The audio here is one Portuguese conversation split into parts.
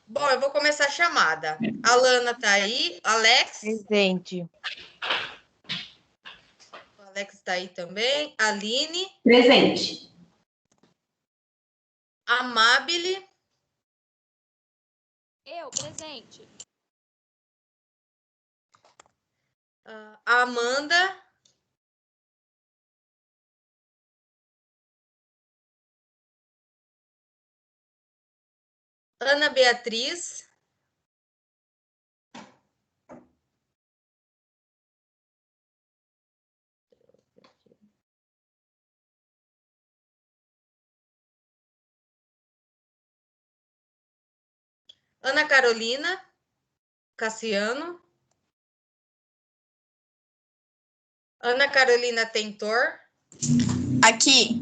Bom, eu vou começar a chamada. A Lana tá aí. Alex? Presente. O Alex tá aí também. Aline? Presente. Amabile? Eu, presente. Amanda? Ana Beatriz? Ana Carolina? Cassiano? Ana Carolina Tentor? Aqui.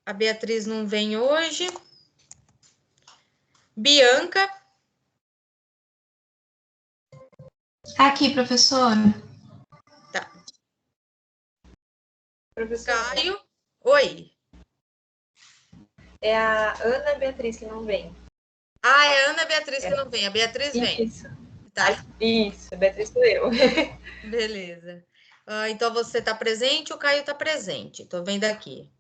A Beatriz não vem hoje. Bianca? Aqui, professora. Tá. Professora, Caio? Oi. é a Ana Beatriz que não vem. Ah, é a Ana Beatriz que não vem. A Beatriz vem. Isso. Tá. Isso, Beatriz sou eu. Beleza. Então você está presente, o Caio está presente. Estou vendo aqui.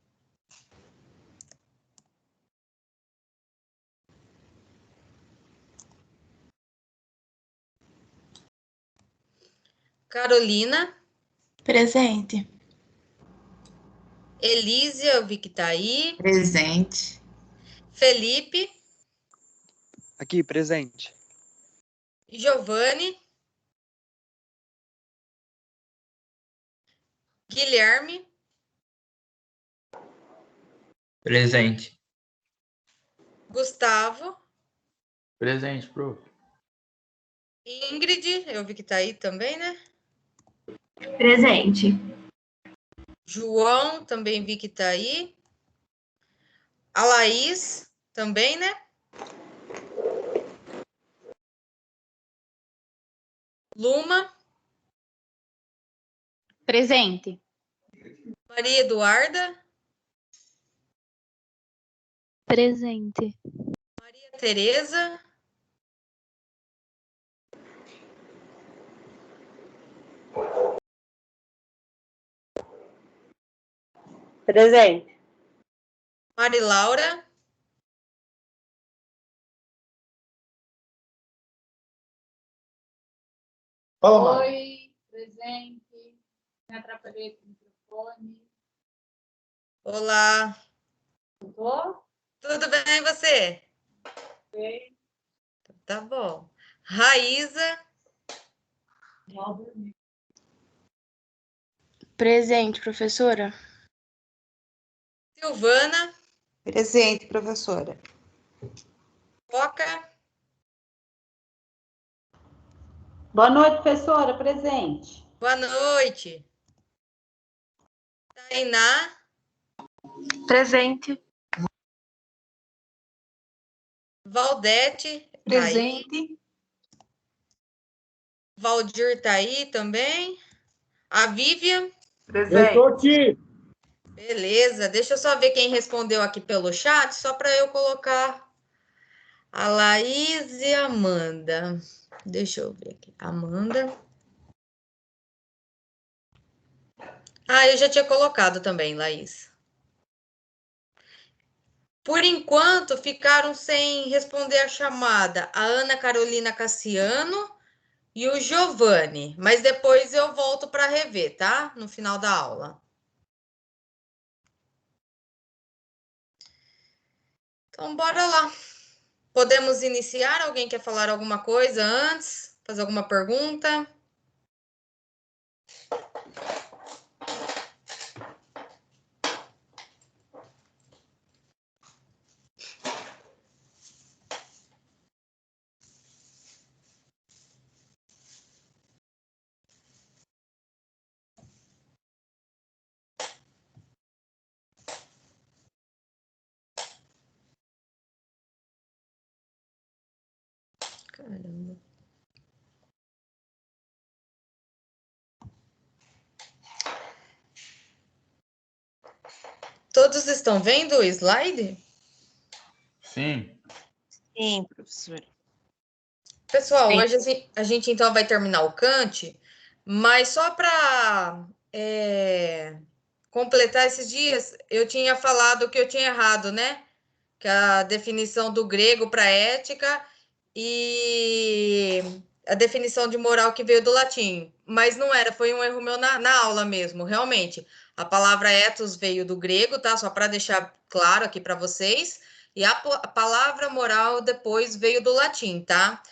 Carolina? Presente. Elísia, eu vi que está aí. Presente. Felipe? Aqui, presente. Giovanni? Guilherme? Presente. Gustavo? Presente, prof. Ingrid, eu vi que está aí também, né? Presente. João, também vi que está aí. A Laís, também, né? Luma? Presente. Maria Eduarda? Presente. Maria Tereza? Presente. Mari Laura? Oi, presente. Me atrapalhei com o microfone. Olá. Tô? Tudo bem, e você? Ok. Tá bom. Raíza? Presente, professora. Silvana? Presente, professora. Foca? Boa noite, professora. Presente. Boa noite. Tainá? Presente. Valdete? Tá aí. Presente. Valdir tá aí também. A Vivian? Presente. Eu tô aqui. Beleza. Deixa eu só ver quem respondeu aqui pelo chat, só para eu colocar a Laís e a Amanda. Deixa eu ver aqui. Amanda. Ah, eu já tinha colocado também, Laís. Por enquanto, ficaram sem responder a chamada a Ana Carolina Cassiano e o Giovanni, mas depois eu volto para rever, tá? No final da aula. Então, bora lá. Podemos iniciar? Alguém quer falar alguma coisa antes? Fazer alguma pergunta? Caramba. Todos estão vendo o slide? Sim. Sim, professora. Pessoal, Sim. hoje a gente então vai terminar o Kant, mas só para completar esses dias, eu tinha falado que eu tinha errado, né? Que a definição do grego para ética e a definição de moral que veio do latim. Mas não era, foi um erro meu na aula mesmo, realmente. A palavra ethos veio do grego, tá? Só para deixar claro aqui para vocês. E a palavra moral depois veio do latim, tá?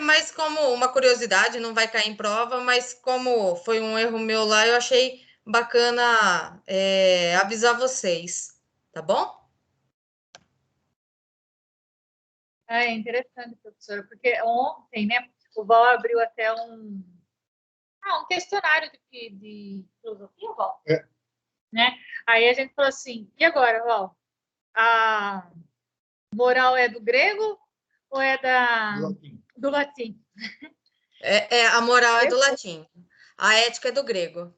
Mas como uma curiosidade, não vai cair em prova, mas como foi um erro meu lá, eu achei bacana avisar vocês, tá bom? É interessante, professora, porque ontem, né, o Val abriu até um questionário de filosofia, Val? Né? Aí a gente falou assim, e agora, Val? A moral é do grego ou é do latim? A moral é do latim, a ética é do grego.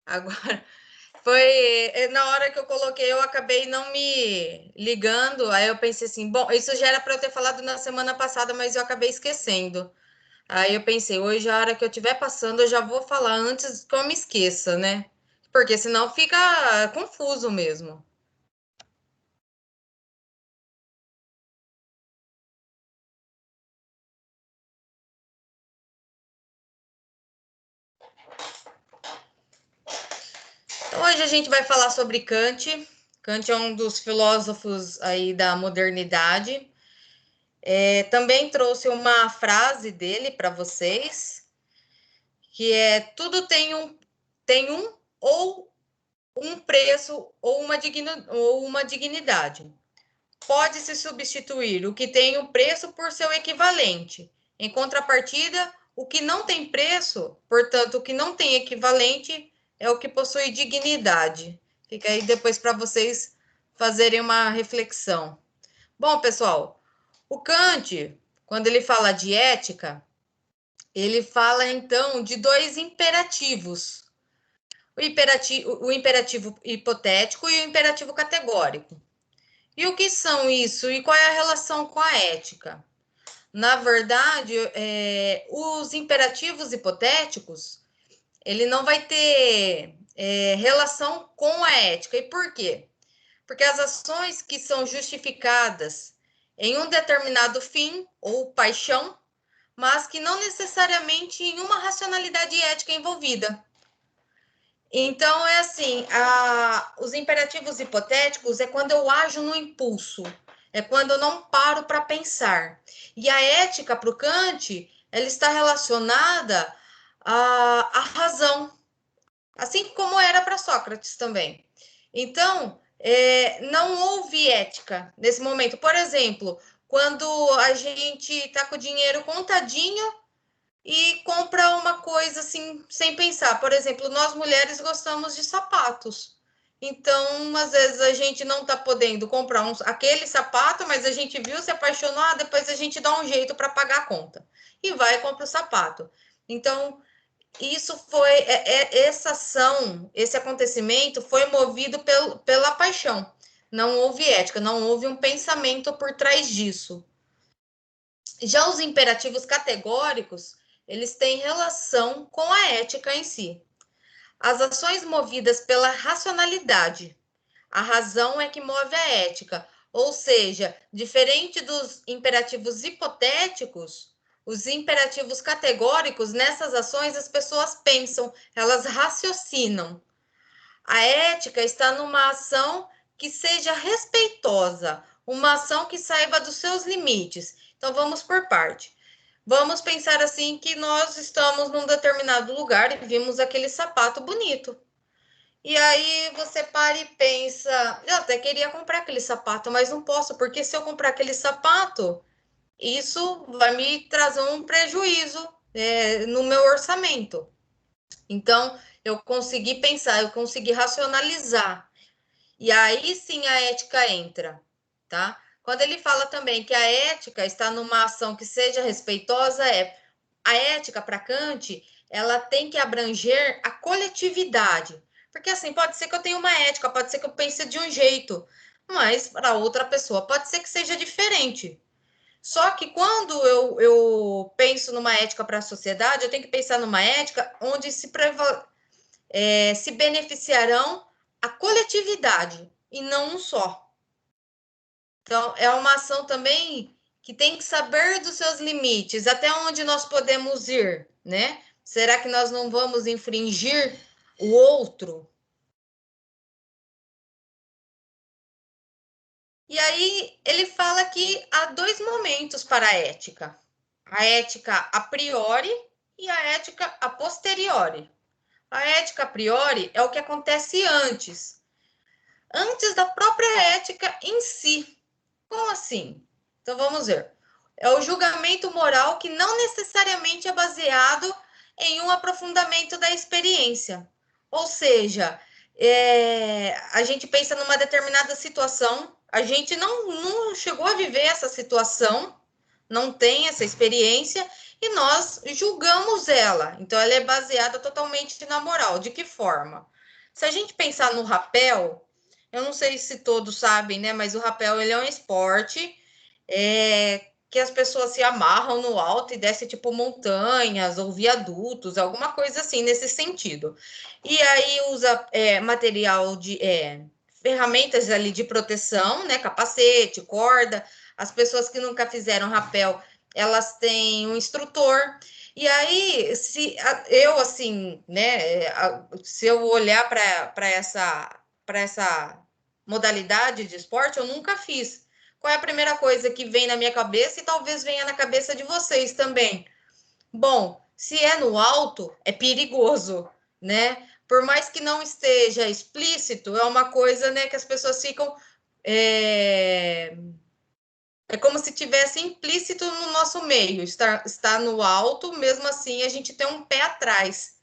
Agora, na hora que eu coloquei, eu acabei não me ligando, aí eu pensei assim, bom, isso já era para eu ter falado na semana passada, mas eu acabei esquecendo. Aí eu pensei, hoje, a hora que eu estiver passando, eu já vou falar antes que eu me esqueça, né? Porque senão fica confuso mesmo. Então, hoje a gente vai falar sobre Kant. Kant é um dos filósofos aí da modernidade. Também trouxe uma frase dele para vocês, que é tudo tem um ou um preço ou uma dignidade. Pode-se substituir o que tem um preço por seu equivalente. Em contrapartida, o que não tem preço, portanto, o que não tem equivalente, é o que possui dignidade. Fica aí depois para vocês fazerem uma reflexão. Bom, pessoal, o Kant, quando ele fala de ética, ele fala então de dois imperativos: o imperativo hipotético e o imperativo categórico. E o que são isso? E qual é a relação com a ética? Na verdade, os imperativos hipotéticos, ele não vai ter relação com a ética. E por quê? Porque as ações que são justificadas em um determinado fim ou paixão, mas que não necessariamente em uma racionalidade ética envolvida. Então, é assim, os imperativos hipotéticos é quando eu ajo no impulso, é quando eu não paro para pensar. E a ética, para o Kant, ela está relacionada à razão, assim como era para Sócrates também. Então, não houve ética nesse momento. Por exemplo, quando a gente está com o dinheiro contadinho e compra uma coisa assim, sem pensar. Por exemplo, nós mulheres gostamos de sapatos. Então, às vezes a gente não está podendo comprar aquele sapato, mas a gente viu, se apaixonou, depois a gente dá um jeito para pagar a conta. E vai e compra o sapato. Então, isso foi, essa ação, esse acontecimento foi movido pela paixão. Não houve ética, não houve um pensamento por trás disso. Já os imperativos categóricos, eles têm relação com a ética em si. As ações movidas pela racionalidade. A razão é que move a ética. Ou seja, diferente dos imperativos hipotéticos, os imperativos categóricos, nessas ações, as pessoas pensam, elas raciocinam. A ética está numa ação que seja respeitosa, uma ação que saiba dos seus limites. Então, vamos por parte. Vamos pensar assim que nós estamos num determinado lugar e vimos aquele sapato bonito. E aí você para e pensa, eu até queria comprar aquele sapato, mas não posso, porque se eu comprar aquele sapato, isso vai me trazer um prejuízo no meu orçamento. Então, eu consegui pensar, eu consegui racionalizar. E aí sim a ética entra, tá? Quando ele fala também que a ética está numa ação que seja respeitosa, a ética para Kant, ela tem que abranger a coletividade. Porque assim, pode ser que eu tenha uma ética, pode ser que eu pense de um jeito, mas para outra pessoa pode ser que seja diferente. Só que quando eu penso numa ética para a sociedade, eu tenho que pensar numa ética onde se beneficiarão a coletividade e não um só. Então, é uma ação também que tem que saber dos seus limites, até onde nós podemos ir, né? Será que nós não vamos infringir o outro? E aí, ele fala que há dois momentos para a ética a priori e a ética a posteriori. A ética a priori é o que acontece antes da própria ética em si. Como assim? Então vamos ver. É o julgamento moral que não necessariamente é baseado em um aprofundamento da experiência. Ou seja, a gente pensa numa determinada situação, a gente não chegou a viver essa situação, não tem essa experiência, e nós julgamos ela. Então, ela é baseada totalmente na moral. De que forma? Se a gente pensar no rapel, eu não sei se todos sabem, né? Mas o rapel, ele é um esporte que as pessoas se amarram no alto e descem, tipo, montanhas ou viadutos, alguma coisa assim, nesse sentido. E aí usa material de... ferramentas ali de proteção, né? Capacete, corda. As pessoas que nunca fizeram rapel, elas têm um instrutor. E aí, se eu, assim, né, se eu olhar para essa modalidade de esporte, eu nunca fiz. Qual é a primeira coisa que vem na minha cabeça e talvez venha na cabeça de vocês também? Bom, se é no alto, é perigoso, né? Por mais que não esteja explícito, é uma coisa, né, que as pessoas ficam... É como se tivesse implícito no nosso meio, está no alto, mesmo assim a gente tem um pé atrás.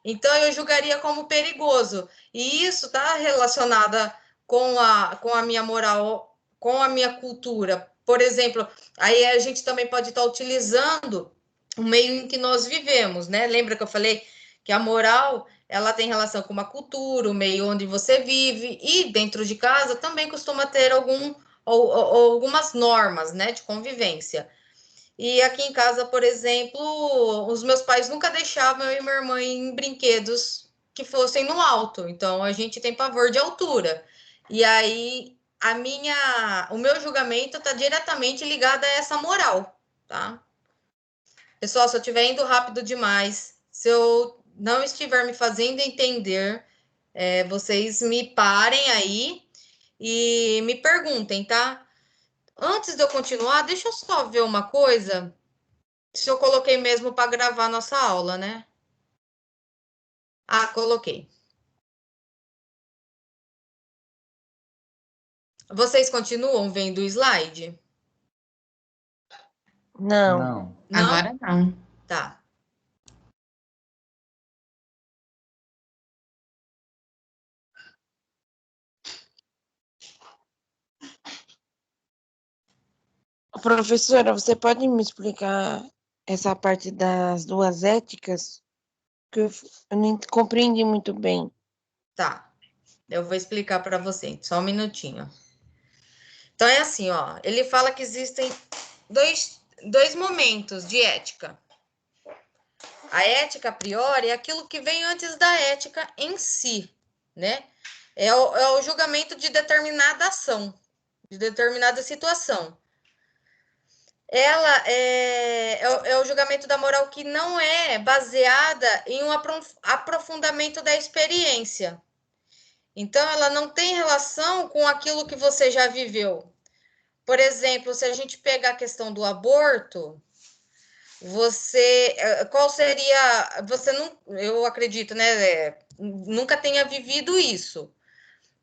Então, eu julgaria como perigoso. E isso está relacionada com a minha moral, com a minha cultura. Por exemplo, aí a gente também pode estar utilizando o meio em que nós vivemos, né? Lembra que eu falei que a moral, ela tem relação com uma cultura, o meio onde você vive, e dentro de casa também costuma ter algumas normas, né, de convivência. E aqui em casa, por exemplo, os meus pais nunca deixavam eu e minha irmã em brinquedos que fossem no alto. Então, a gente tem pavor de altura. E aí, o meu julgamento está diretamente ligado a essa moral, tá? Pessoal, se eu estiver indo rápido demais, se eu não estiver me fazendo entender, vocês me parem aí e me perguntem, tá? Antes de eu continuar, deixa eu só ver uma coisa. Se eu coloquei mesmo para gravar nossa aula, né? Ah, coloquei. Vocês continuam vendo o slide? Não. Não. Não? Agora não. Tá. Professora, você pode me explicar essa parte das duas éticas? Que eu não compreendi muito bem. Tá. Eu vou explicar para você. Só um minutinho. Então, é assim, ó. Ele fala que existem dois momentos de ética. A ética a priori é aquilo que vem antes da ética em si, né? É o julgamento de determinada ação, de determinada situação. Ela é o julgamento da moral que não é baseada em um aprofundamento da experiência. Então, ela não tem relação com aquilo que você já viveu. Por exemplo, se a gente pegar a questão do aborto, qual seria, você não, eu acredito, né, nunca tenha vivido isso.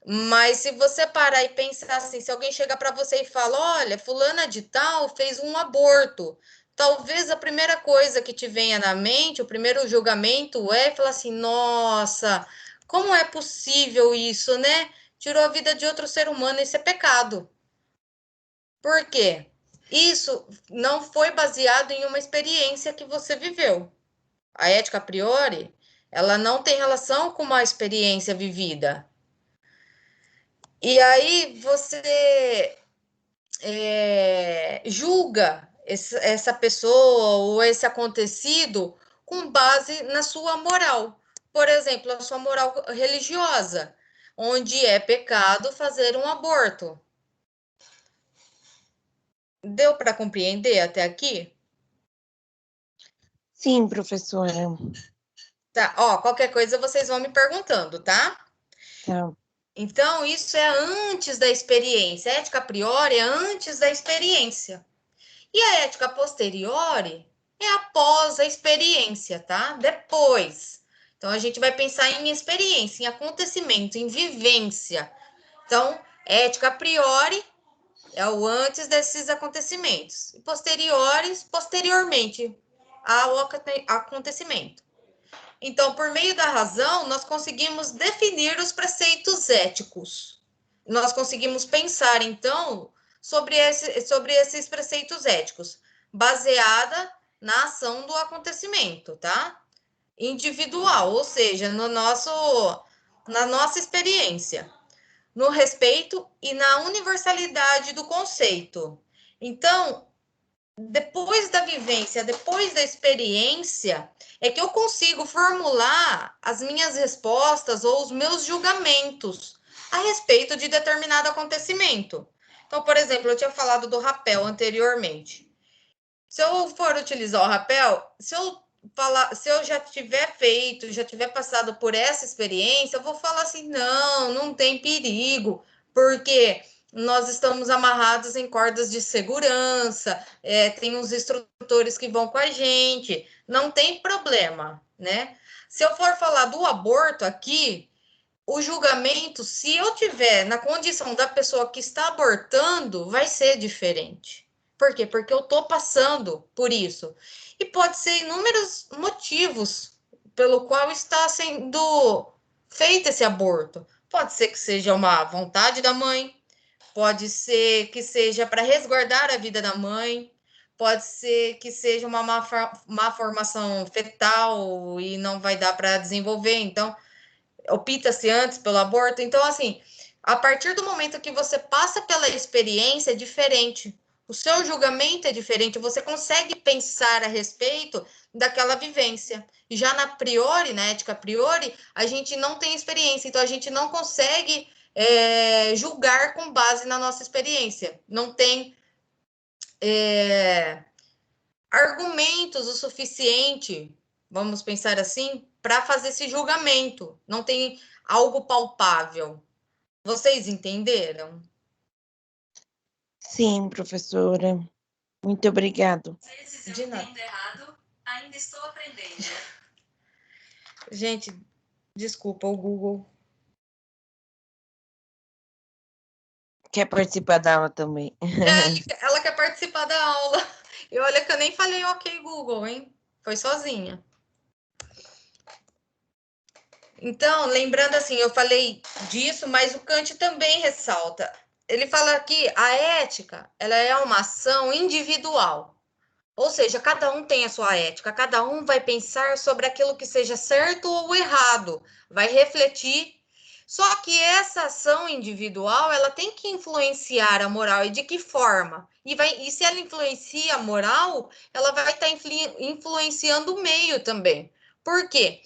Mas se você parar e pensar assim, se alguém chega para você e fala, olha, fulana de tal fez um aborto, talvez a primeira coisa que te venha na mente, o primeiro julgamento é falar assim, nossa, como é possível isso, né? Tirou a vida de outro ser humano, isso é pecado. Por quê? Isso não foi baseado em uma experiência que você viveu. A ética a priori, ela não tem relação com uma experiência vivida. E aí você julga essa pessoa ou esse acontecido com base na sua moral. Por exemplo, a sua moral religiosa, onde é pecado fazer um aborto. Deu para compreender até aqui? Sim, professora. Tá, ó, qualquer coisa vocês vão me perguntando, tá? Tá. Então, isso é antes da experiência. A ética a priori é antes da experiência. E a ética posteriori é após a experiência, tá? Depois. Então, a gente vai pensar em experiência, em acontecimento, em vivência. Então, ética a priori é o antes desses acontecimentos. E posteriormente ao acontecimento. Então, por meio da razão, nós conseguimos definir os preceitos éticos. Nós conseguimos pensar, então, sobre esses preceitos éticos, baseada na ação do acontecimento, tá? Individual, ou seja, na nossa experiência, no respeito e na universalidade do conceito. Então, depois da vivência, depois da experiência, é que eu consigo formular as minhas respostas ou os meus julgamentos a respeito de determinado acontecimento. Então, por exemplo, eu tinha falado do rapel anteriormente. Se eu for utilizar o rapel, se eu já tiver feito, já tiver passado por essa experiência, eu vou falar assim, não tem perigo, porque nós estamos amarrados em cordas de segurança, tem uns instrutores que vão com a gente, não tem problema, né? Se eu for falar do aborto aqui, o julgamento, se eu tiver na condição da pessoa que está abortando, vai ser diferente. Por quê? Porque eu estou passando por isso. E pode ser inúmeros motivos pelo qual está sendo feito esse aborto. Pode ser que seja uma vontade da mãe, pode ser que seja para resguardar a vida da mãe, pode ser que seja uma má formação fetal e não vai dar para desenvolver, então opta-se antes pelo aborto. Então, assim, a partir do momento que você passa pela experiência, é diferente. O seu julgamento é diferente, você consegue pensar a respeito daquela vivência. E já na priori, na ética a priori, a gente não tem experiência, então a gente não consegue julgar com base na nossa experiência. Não tem argumentos o suficiente, vamos pensar assim, para fazer esse julgamento. Não tem algo palpável. Vocês entenderam? Sim, professora. Muito obrigado. De nada. Errado, ainda estou aprendendo. Gente, desculpa, o Google. Quer participar da aula também? Ela quer participar da aula. E olha que eu nem falei ok, Google, hein? Foi sozinha. Então, lembrando assim, eu falei disso, mas o Kant também ressalta. Ele fala que a ética, ela é uma ação individual. Ou seja, cada um tem a sua ética, cada um vai pensar sobre aquilo que seja certo ou errado, vai refletir. Só que essa ação individual, ela tem que influenciar a moral, e de que forma? E se ela influencia a moral, ela vai estar influenciando o meio também. Por quê?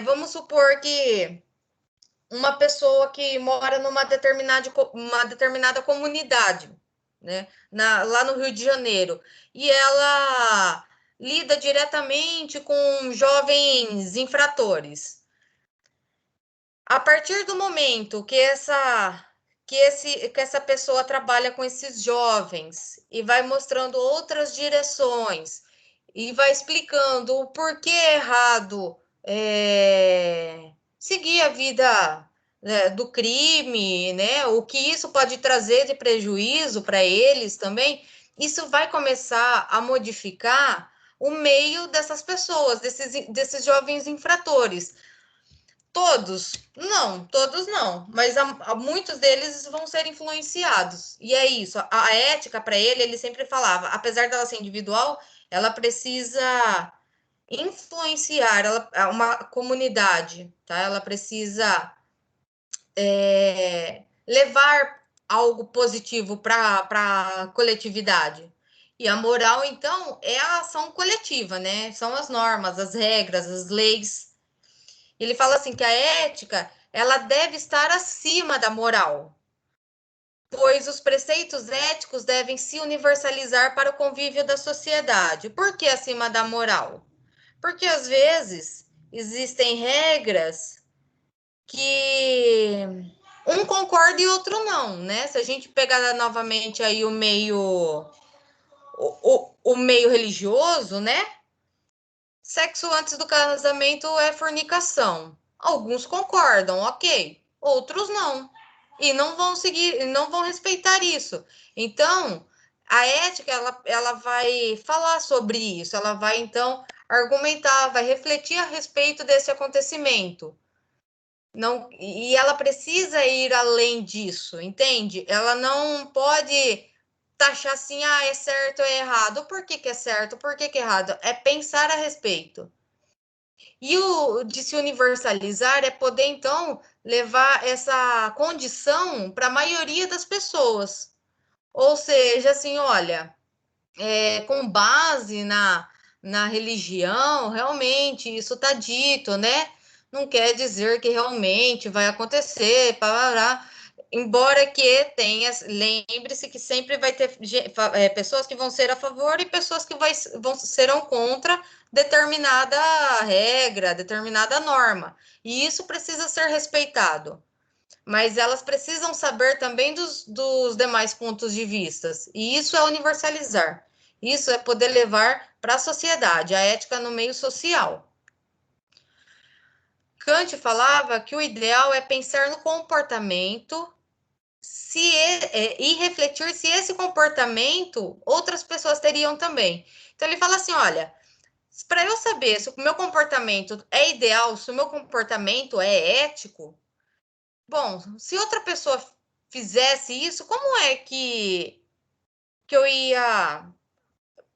Vamos supor que uma pessoa que mora numa determinada comunidade, né, lá no Rio de Janeiro, e ela lida diretamente com jovens infratores. A partir do momento que essa pessoa trabalha com esses jovens e vai mostrando outras direções e vai explicando o porquê é errado seguir a vida, né, do crime, né? O que isso pode trazer de prejuízo para eles também, isso vai começar a modificar o meio dessas pessoas, desses jovens infratores. Todos? Não, todos não. Mas muitos deles vão ser influenciados. E é isso. A ética, para ele sempre falava, apesar dela ser individual, ela precisa influenciar uma comunidade, tá? Ela precisa levar algo positivo para a coletividade. E a moral, então, é a ação coletiva, né? São as normas, as regras, as leis. Ele fala assim que a ética, ela deve estar acima da moral, pois os preceitos éticos devem se universalizar para o convívio da sociedade. Por que acima da moral? Porque, às vezes, existem regras que um concorda e outro não, né? Se a gente pegar novamente aí o meio religioso, né? Sexo antes do casamento é fornicação. Alguns concordam, ok. Outros não. E não vão seguir, não vão respeitar isso. Então, a ética, ela vai falar sobre isso. Ela vai, então, argumentar, vai refletir a respeito desse acontecimento. Não, e ela precisa ir além disso, entende? Ela não pode taxar assim, é certo ou é errado. Por que é certo? Por que é errado? É pensar a respeito. E o de se universalizar é poder, então, levar essa condição para a maioria das pessoas. Ou seja, assim, olha, com base na religião, realmente, isso está dito, né? Não quer dizer que realmente vai acontecer, parará. Embora que tenha, lembre-se que sempre vai ter pessoas que vão ser a favor e pessoas que serão contra determinada regra, determinada norma. E isso precisa ser respeitado. Mas elas precisam saber também dos demais pontos de vista. E isso é universalizar. Isso é poder levar para a sociedade, a ética no meio social. Kant falava que o ideal é pensar no comportamento e refletir se esse comportamento outras pessoas teriam também. Então, ele fala assim, olha, para eu saber se o meu comportamento é ideal, se o meu comportamento é ético, bom, se outra pessoa fizesse isso, como é que eu ia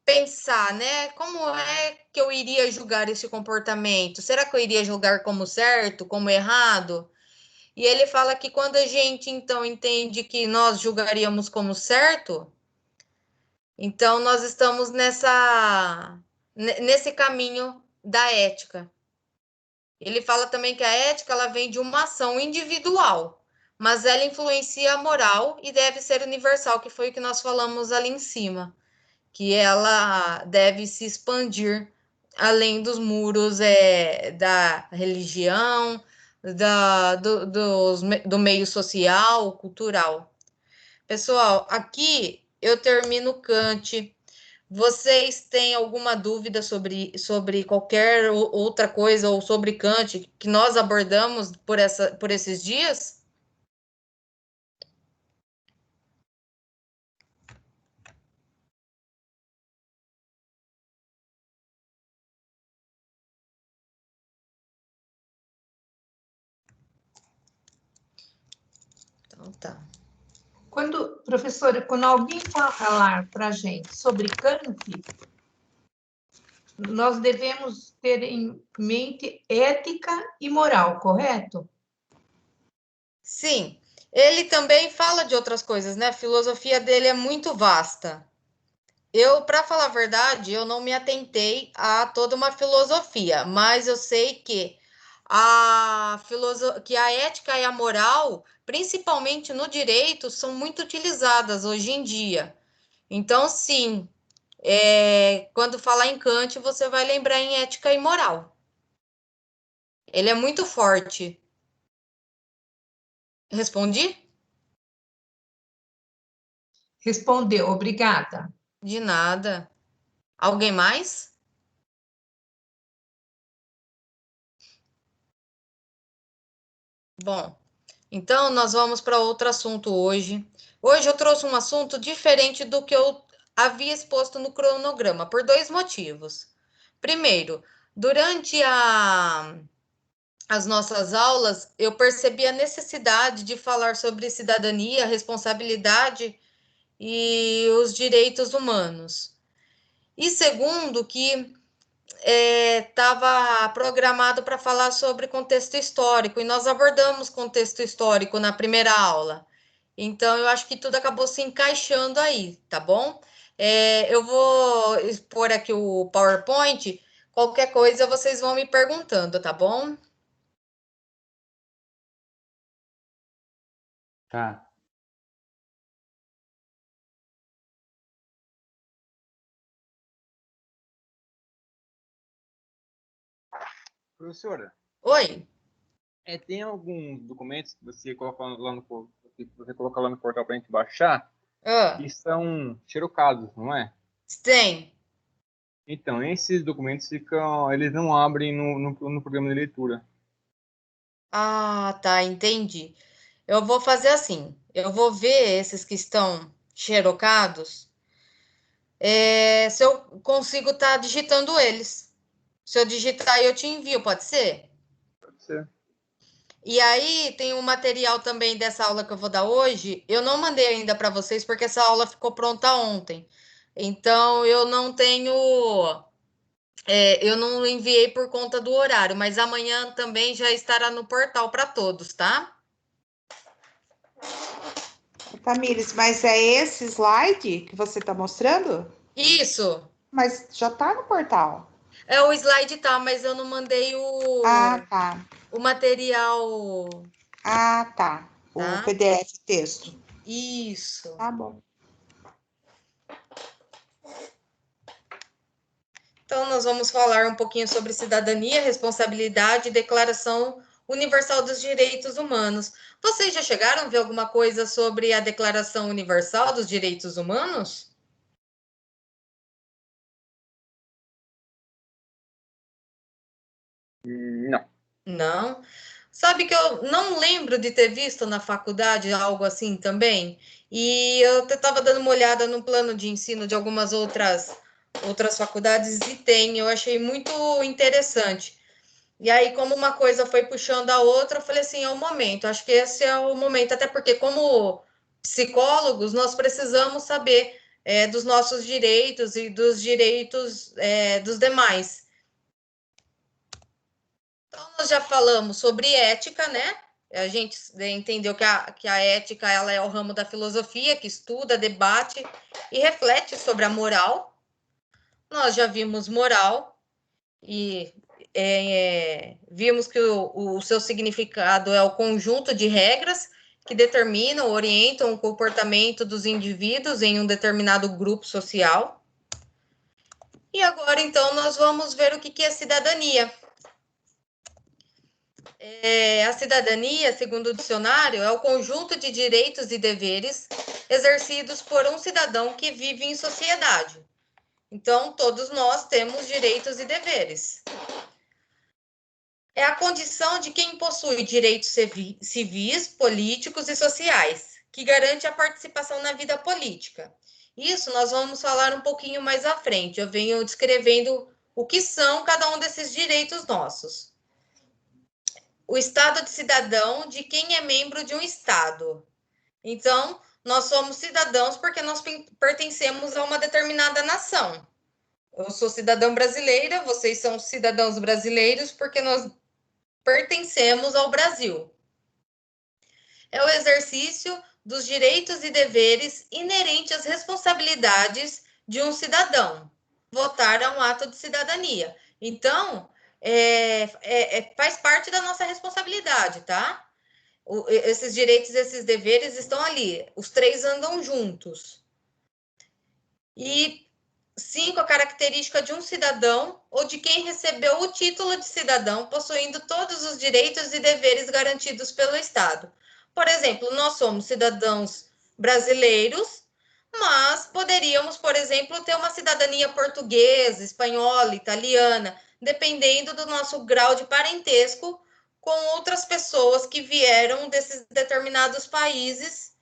pensar, né? Como é que eu iria julgar esse comportamento? Será que eu iria julgar como certo, como errado? E ele fala que quando a gente, então, entende que nós julgaríamos como certo, então nós estamos nesse caminho da ética. Ele fala também que a ética, ela vem de uma ação individual, mas ela influencia a moral e deve ser universal, que foi o que nós falamos ali em cima, que ela deve se expandir além dos muros da religião, do meio social, cultural. Pessoal, aqui eu termino Kant. Vocês têm alguma dúvida sobre qualquer outra coisa ou sobre Kant que nós abordamos por esses dias? Então tá. Professora, quando alguém falar para a gente sobre Kant, nós devemos ter em mente ética e moral, correto? Sim, ele também fala de outras coisas, né? A filosofia dele é muito vasta. Para falar a verdade, eu não me atentei a toda uma filosofia, mas eu sei que que a ética e a moral, principalmente no direito, são muito utilizadas hoje em dia. Então, sim, quando falar em Kant, você vai lembrar em ética e moral. Ele é muito forte. Respondi? Respondeu, obrigada. De nada. Alguém mais? Bom, então nós vamos para outro assunto hoje. Hoje eu trouxe um assunto diferente do que eu havia exposto no cronograma, por dois motivos. Primeiro, durante as nossas aulas, eu percebi a necessidade de falar sobre cidadania, responsabilidade e os direitos humanos. E segundo, que estava programado para falar sobre contexto histórico, e nós abordamos contexto histórico na primeira aula. Então, eu acho que tudo acabou se encaixando aí, tá bom? Eu vou expor aqui o PowerPoint, qualquer coisa vocês vão me perguntando, tá bom? Tá. Professora, Oi? tem alguns documentos que você coloca lá no portal para a gente baixar, Ah, que são xerocados, não é? tem. Então, esses documentos eles não abrem no programa de leitura. Ah, tá, entendi. Eu vou fazer assim, eu vou ver esses que estão xerocados, se eu consigo estar digitando eles. Se eu digitar, eu te envio, pode ser? Pode ser. E aí tem um material também dessa aula que eu vou dar hoje. Eu não mandei ainda para vocês porque essa aula ficou pronta ontem. Então eu não tenho, eu não enviei por conta do horário, mas amanhã também já estará no portal para todos, tá? Tamires, mas é esse slide que você está mostrando? Isso. Mas já está no portal. O slide tá, mas eu não mandei Ah, tá. o material. Ah, tá. O Tá? PDF texto. Isso. Tá bom. Então, nós vamos falar um pouquinho sobre cidadania, responsabilidade e Declaração Universal dos Direitos Humanos. Vocês já chegaram a ver alguma coisa sobre a Declaração Universal dos Direitos Humanos? Não. Não. Sabe que eu não lembro de ter visto na faculdade algo assim também? E eu estava dando uma olhada no plano de ensino de algumas outras faculdades e tem, eu achei muito interessante. E aí, como uma coisa foi puxando a outra, eu falei assim, é o momento, acho que esse é o momento, até porque como psicólogos, nós precisamos saber dos nossos direitos e dos direitos dos demais. Então, nós já falamos sobre ética, né? A gente entendeu que a ética ela é o ramo da filosofia que estuda, debate e reflete sobre a moral. Nós já vimos moral e vimos que o seu significado é o conjunto de regras que determinam, orientam o comportamento dos indivíduos em um determinado grupo social. E agora, então, nós vamos ver o que é cidadania. A cidadania, segundo o dicionário, é o conjunto de direitos e deveres exercidos por um cidadão que vive em sociedade. Então, todos nós temos direitos e deveres. É a condição de quem possui direitos civis, políticos e sociais, que garante a participação na vida política. Isso nós vamos falar um pouquinho mais à frente. Eu venho descrevendo o que são cada um desses direitos nossos. O estado de cidadão de quem é membro de um estado. Então, nós somos cidadãos porque nós pertencemos a uma determinada nação. Eu sou cidadã brasileira, vocês são cidadãos brasileiros porque nós pertencemos ao Brasil. É o exercício dos direitos e deveres inerentes às responsabilidades de um cidadão. Votar é um ato de cidadania. Então, faz parte da nossa responsabilidade, tá? Esses direitos e esses deveres estão ali. Os três andam juntos. E 5, a característica de um cidadão ou de quem recebeu o título de cidadão, possuindo todos os direitos e deveres garantidos pelo Estado. Por exemplo, nós somos cidadãos brasileiros, mas poderíamos, por exemplo, ter uma cidadania portuguesa, espanhola, italiana, dependendo do nosso grau de parentesco com outras pessoas que vieram desses determinados países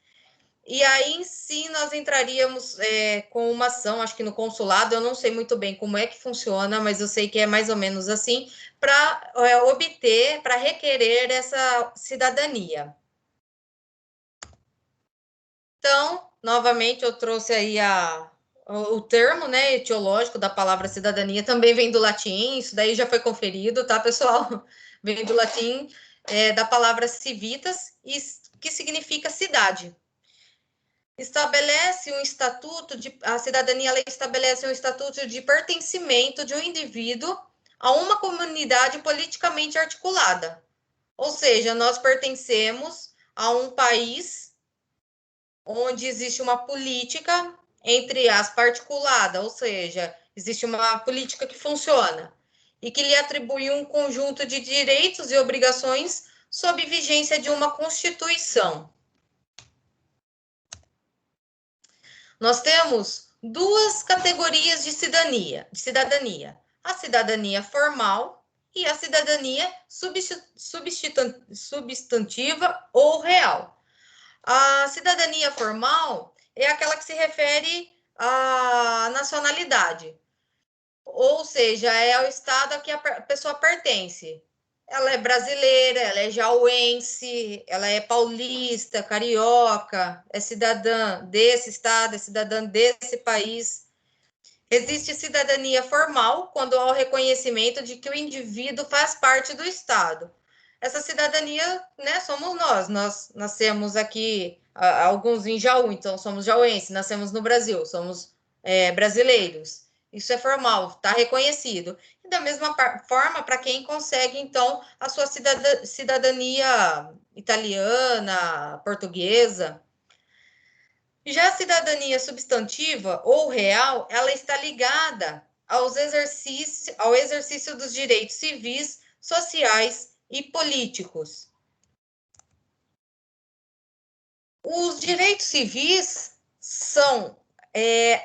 E aí, em si, nós entraríamos com uma ação, acho que no consulado, eu não sei muito bem como é que funciona, mas eu sei que é mais ou menos assim, para obter, para requerer essa cidadania. Então, novamente, eu trouxe aí o termo, né, etiológico da palavra cidadania, também vem do latim, isso daí já foi conferido, tá, pessoal? Vem do latim, da palavra civitas, que significa cidade. Estabelece um estatuto a cidadania ela estabelece um estatuto de pertencimento de um indivíduo a uma comunidade politicamente articulada. Ou seja, nós pertencemos a um país onde existe uma política, entre aspas, articulada, ou seja, existe uma política que funciona e que lhe atribui um conjunto de direitos e obrigações sob vigência de uma Constituição. Nós temos duas categorias de cidadania. A cidadania formal e a cidadania substantiva ou real. A cidadania formal é aquela que se refere à nacionalidade, ou seja, é ao estado a que a pessoa pertence. Ela é brasileira, ela é jauense, ela é paulista, carioca, é cidadã desse estado, é cidadã desse país. Existe cidadania formal quando há o reconhecimento de que o indivíduo faz parte do estado. Essa cidadania, né, somos nós nascemos aqui, alguns em Jaú, então somos jauenses, nascemos no Brasil, somos brasileiros. Isso é formal, está reconhecido. E da mesma forma, para quem consegue, então, a sua cidadania italiana, portuguesa. Já a cidadania substantiva ou real, ela está ligada ao exercício dos direitos civis, sociais e políticos. Os direitos civis são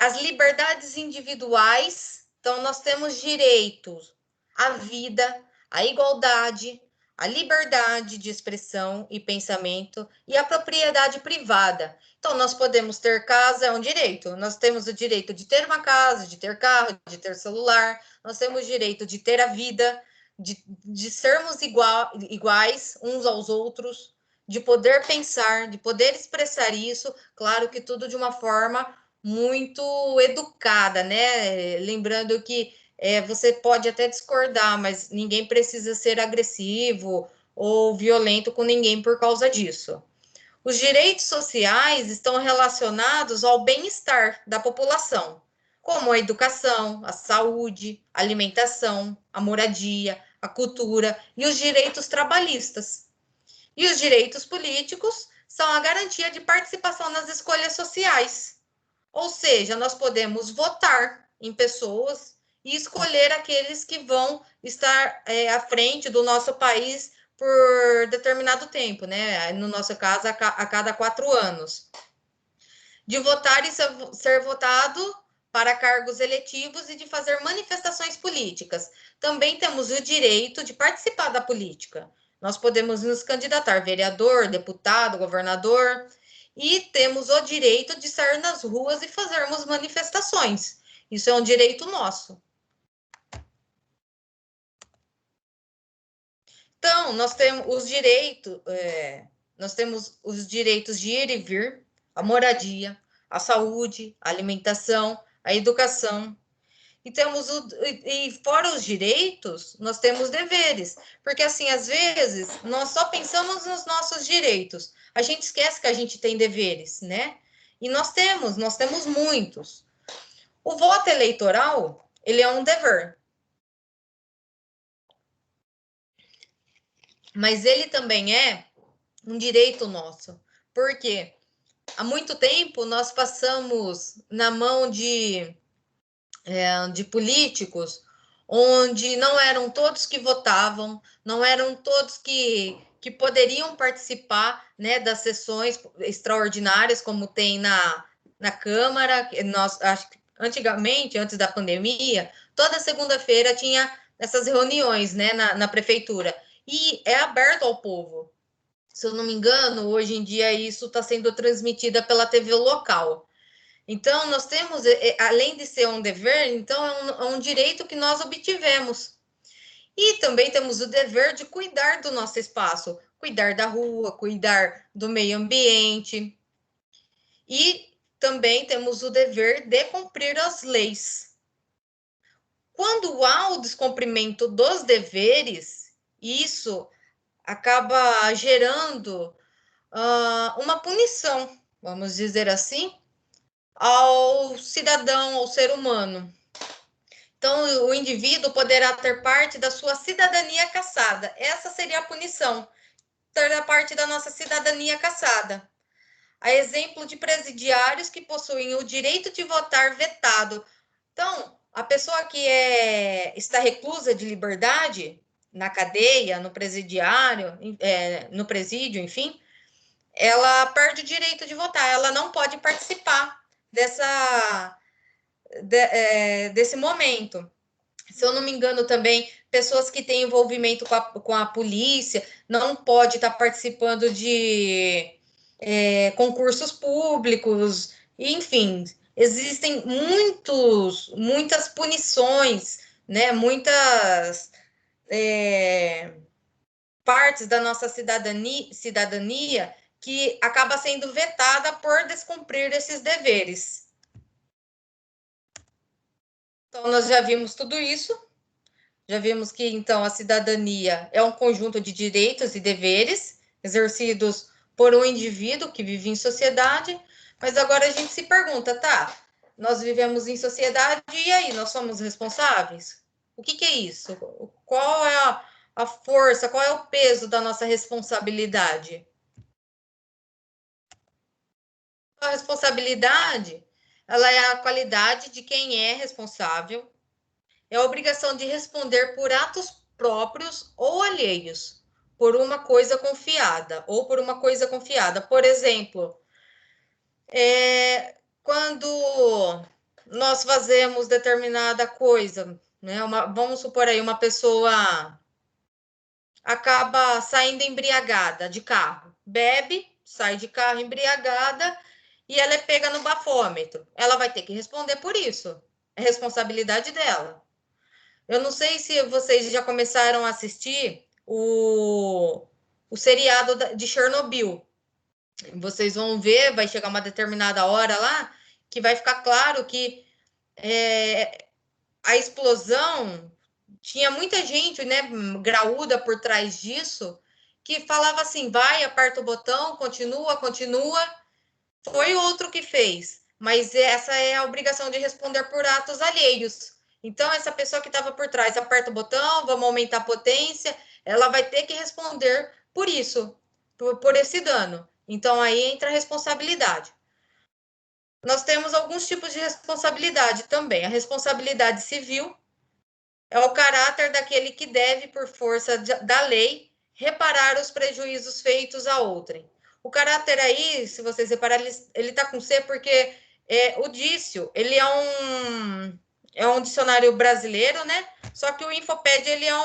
as liberdades individuais. Então, nós temos direitos à vida, à igualdade, à liberdade de expressão e pensamento e à propriedade privada. Então, nós podemos ter casa, é um direito. Nós temos o direito de ter uma casa, de ter carro, de ter celular. Nós temos o direito de ter a vida, de sermos iguais uns aos outros, de poder pensar, de poder expressar isso. Claro que tudo de uma forma muito educada, né? Lembrando que você pode até discordar, mas ninguém precisa ser agressivo ou violento com ninguém por causa disso. Os direitos sociais estão relacionados ao bem-estar da população, como a educação, a saúde, a alimentação, a moradia, a cultura e os direitos trabalhistas. E os direitos políticos são a garantia de participação nas escolhas sociais. Ou seja, nós podemos votar em pessoas e escolher aqueles que vão estar à frente do nosso país por determinado tempo, né? No nosso caso, a cada 4 anos. De votar e ser votado para cargos eletivos e de fazer manifestações políticas. Também temos o direito de participar da política. Nós podemos nos candidatar vereador, deputado, governador, e temos o direito de sair nas ruas e fazermos manifestações. Isso é um direito nosso. Então, nós temos os direitos de ir e vir, a moradia, a saúde, a alimentação, a educação. E fora os direitos, nós temos deveres, porque assim, às vezes, nós só pensamos nos nossos direitos, a gente esquece que a gente tem deveres, né? E nós temos muitos. O voto eleitoral, ele é um dever, mas ele também é um direito nosso, porque há muito tempo nós passamos na mão de políticos onde não eram todos que votavam, não eram todos que poderiam participar, né, das sessões extraordinárias, como tem na Câmara. Acho que antigamente, antes da pandemia, toda segunda-feira tinha essas reuniões, né, na prefeitura, e é aberto ao povo. Se eu não me engano, hoje em dia isso está sendo transmitida pela TV local. Então, nós temos, além de ser um dever, então é um direito que nós obtivemos. E também temos o dever de cuidar do nosso espaço, cuidar da rua, cuidar do meio ambiente. E também temos o dever de cumprir as leis. Quando há o descumprimento dos deveres, isso acaba gerando uma punição, vamos dizer assim, ao cidadão, ao ser humano. Então, o indivíduo poderá ter parte da sua cidadania cassada. Essa seria a punição, ter a parte da nossa cidadania cassada. A exemplo de presidiários que possuem o direito de votar vetado. Então, a pessoa que está reclusa de liberdade, na cadeia, no presidiário, no presídio, enfim, ela perde o direito de votar, ela não pode participar desse momento. Se eu não me engano também, pessoas que têm envolvimento com a polícia não pode estar participando de concursos públicos, enfim, existem muitas punições, né? Muitas partes da nossa cidadania que acaba sendo vetada por descumprir esses deveres. Então, nós já vimos tudo isso, já vimos que, então, a cidadania é um conjunto de direitos e deveres exercidos por um indivíduo que vive em sociedade, mas agora a gente se pergunta, tá, nós vivemos em sociedade e aí, nós somos responsáveis? O que é isso? Qual é a força, qual é o peso da nossa responsabilidade? A responsabilidade, ela é a qualidade de quem é responsável, é a obrigação de responder por atos próprios ou alheios, por uma coisa confiada, ou por uma coisa confiada. Por exemplo, quando nós fazemos determinada coisa, né? Vamos supor aí, uma pessoa acaba saindo embriagada de carro, bebe, sai de carro embriagada e ela é pega no bafômetro. Ela vai ter que responder por isso. É responsabilidade dela. Eu não sei se vocês já começaram a assistir o seriado de Chernobyl. Vocês vão ver, vai chegar uma determinada hora lá, que vai ficar claro que a explosão tinha muita gente, né, graúda por trás disso, que falava assim, vai, aperta o botão, continua. Foi outro que fez, mas essa é a obrigação de responder por atos alheios. Então, essa pessoa que estava por trás, aperta o botão, vamos aumentar a potência, ela vai ter que responder por isso, por esse dano. Então, aí entra a responsabilidade. Nós temos alguns tipos de responsabilidade também. A responsabilidade civil é o caráter daquele que deve, por força da lei, reparar os prejuízos feitos a outrem. O caráter aí, se vocês repararem, ele está com C porque o dício, ele é um dicionário brasileiro, né? Só que o Infopédia, ele é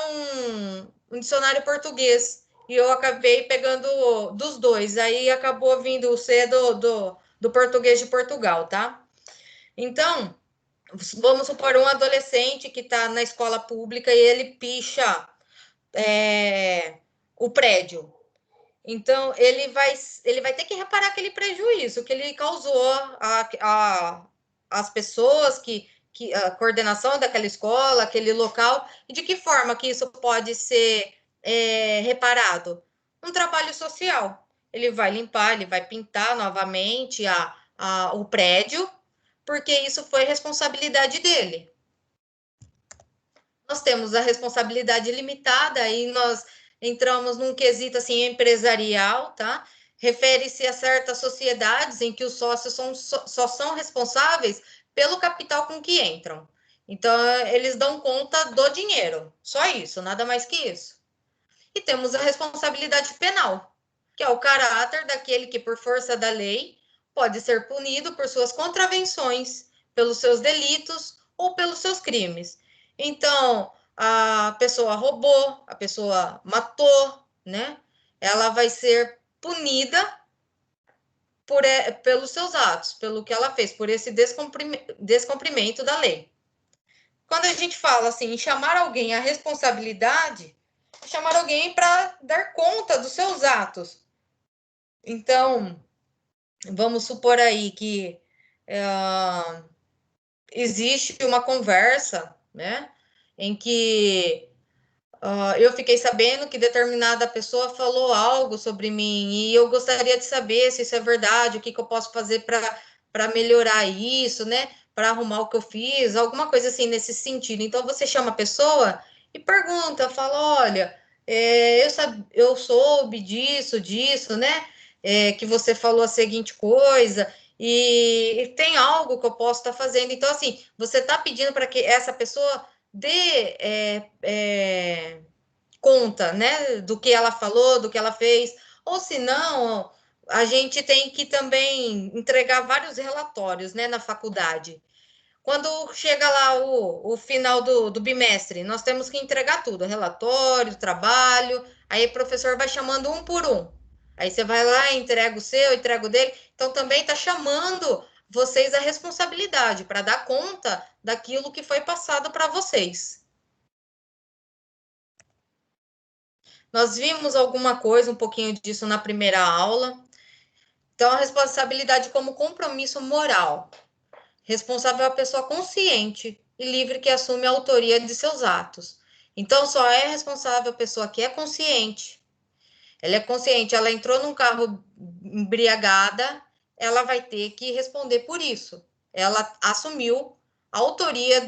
um dicionário português. E eu acabei pegando dos dois. Aí acabou vindo o C do português de Portugal, tá? Então, vamos supor um adolescente que está na escola pública e ele picha o prédio. Então, ele vai ter que reparar aquele prejuízo que ele causou às pessoas, a coordenação daquela escola, aquele local, e de que forma que isso pode ser reparado? Um trabalho social. Ele vai limpar, ele vai pintar novamente o prédio, porque isso foi responsabilidade dele. Nós temos a responsabilidade limitada, aí nós entramos num quesito assim empresarial, tá? Refere-se a certas sociedades em que os sócios só são responsáveis pelo capital com que entram. Então, eles dão conta do dinheiro, só isso, nada mais que isso. E temos a responsabilidade penal, que é o caráter daquele que, por força da lei, pode ser punido por suas contravenções, pelos seus delitos ou pelos seus crimes. Então, a pessoa roubou, a pessoa matou, né? Ela vai ser punida pelos seus atos, pelo que ela fez, por esse descumprimento da lei. Quando a gente fala assim, em chamar alguém à responsabilidade, chamar alguém para dar conta dos seus atos. Então, vamos supor aí que existe uma conversa, né, em que eu fiquei sabendo que determinada pessoa falou algo sobre mim e eu gostaria de saber se isso é verdade, o que eu posso fazer para melhorar isso, né, para arrumar o que eu fiz, alguma coisa assim nesse sentido. Então, você chama a pessoa e pergunta, fala, olha, eu soube disso, né, que você falou a seguinte coisa, e tem algo que eu posso estar fazendo. Então, assim, você está pedindo para que essa pessoa dê conta, né, do que ela falou, do que ela fez, ou se não, a gente tem que também entregar vários relatórios, né, na faculdade. Quando chega lá o final do bimestre, nós temos que entregar tudo, relatório, trabalho, aí o professor vai chamando um por um. Aí você vai lá, entrega o seu, entrega o dele. Então, também está chamando vocês a responsabilidade para dar conta daquilo que foi passado para vocês. Nós vimos alguma coisa, um pouquinho disso na primeira aula. Então, a responsabilidade como compromisso moral. Responsável é a pessoa consciente e livre que assume a autoria de seus atos. Então, só é responsável a pessoa que é consciente. Ela é consciente, ela entrou num carro embriagada, ela vai ter que responder por isso. Ela assumiu a autoria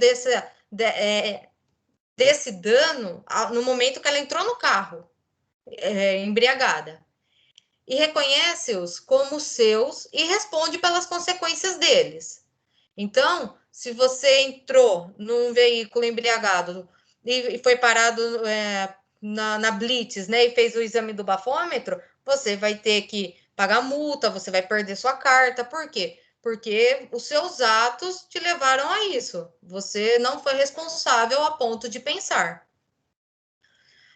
desse dano no momento que ela entrou no carro embriagada. E reconhece-os como seus e responde pelas consequências deles. Então, se você entrou num veículo embriagado e foi parado na blitz, né, e fez o exame do bafômetro, você vai ter que pagar multa, você vai perder sua carta. Por quê? Porque os seus atos te levaram a isso. Você não foi responsável a ponto de pensar.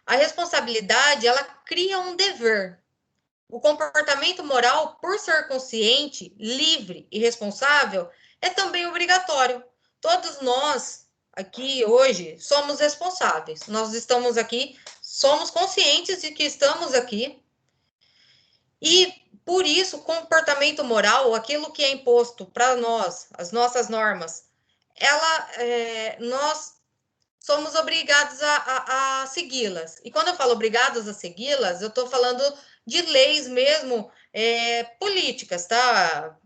A responsabilidade, ela cria um dever. O comportamento moral, por ser consciente, livre e responsável, é também obrigatório. Todos nós aqui hoje somos responsáveis. Nós estamos aqui, somos conscientes de que estamos aqui. E por isso, o comportamento moral, aquilo que é imposto para nós, as nossas normas, nós somos obrigados a segui-las. E quando eu falo obrigados a segui-las, eu estou falando de leis mesmo políticas, tá?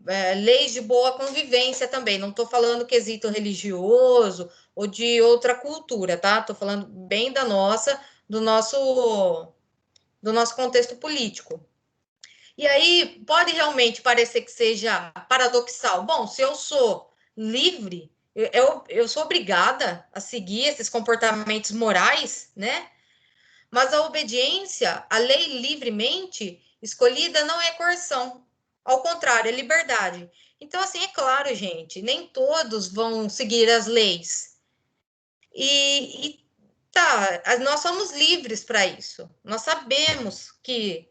Leis de boa convivência também. Não estou falando quesito religioso ou de outra cultura, tá? Estou falando bem do nosso contexto político. E aí pode realmente parecer que seja paradoxal. Bom, se eu sou livre, eu sou obrigada a seguir esses comportamentos morais, né? Mas a obediência à lei livremente escolhida não é coerção. Ao contrário, é liberdade. Então, assim, é claro, gente, nem todos vão seguir as leis. Nós somos livres para isso. Nós sabemos que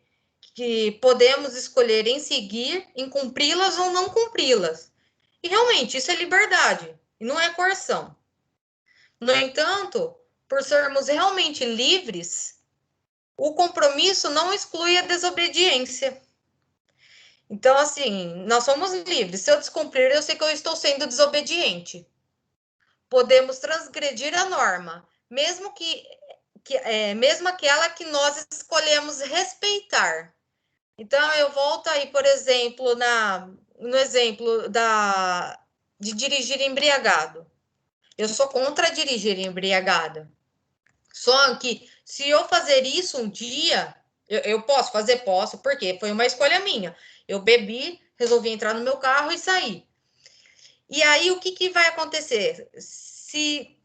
podemos escolher em seguir, em cumpri-las ou não cumpri-las. E realmente, isso é liberdade, e não é coerção. No entanto, por sermos realmente livres, o compromisso não exclui a desobediência. Então, assim, nós somos livres. Se eu descumprir, eu sei que eu estou sendo desobediente. Podemos transgredir a norma, mesmo aquela que nós escolhemos respeitar. Então, eu volto aí, por exemplo, no exemplo de dirigir embriagado. Eu sou contra dirigir embriagado. Só que, se eu fazer isso um dia, eu posso fazer? Posso, porque foi uma escolha minha. Eu bebi, resolvi entrar no meu carro e sair. E aí, o que vai acontecer? Se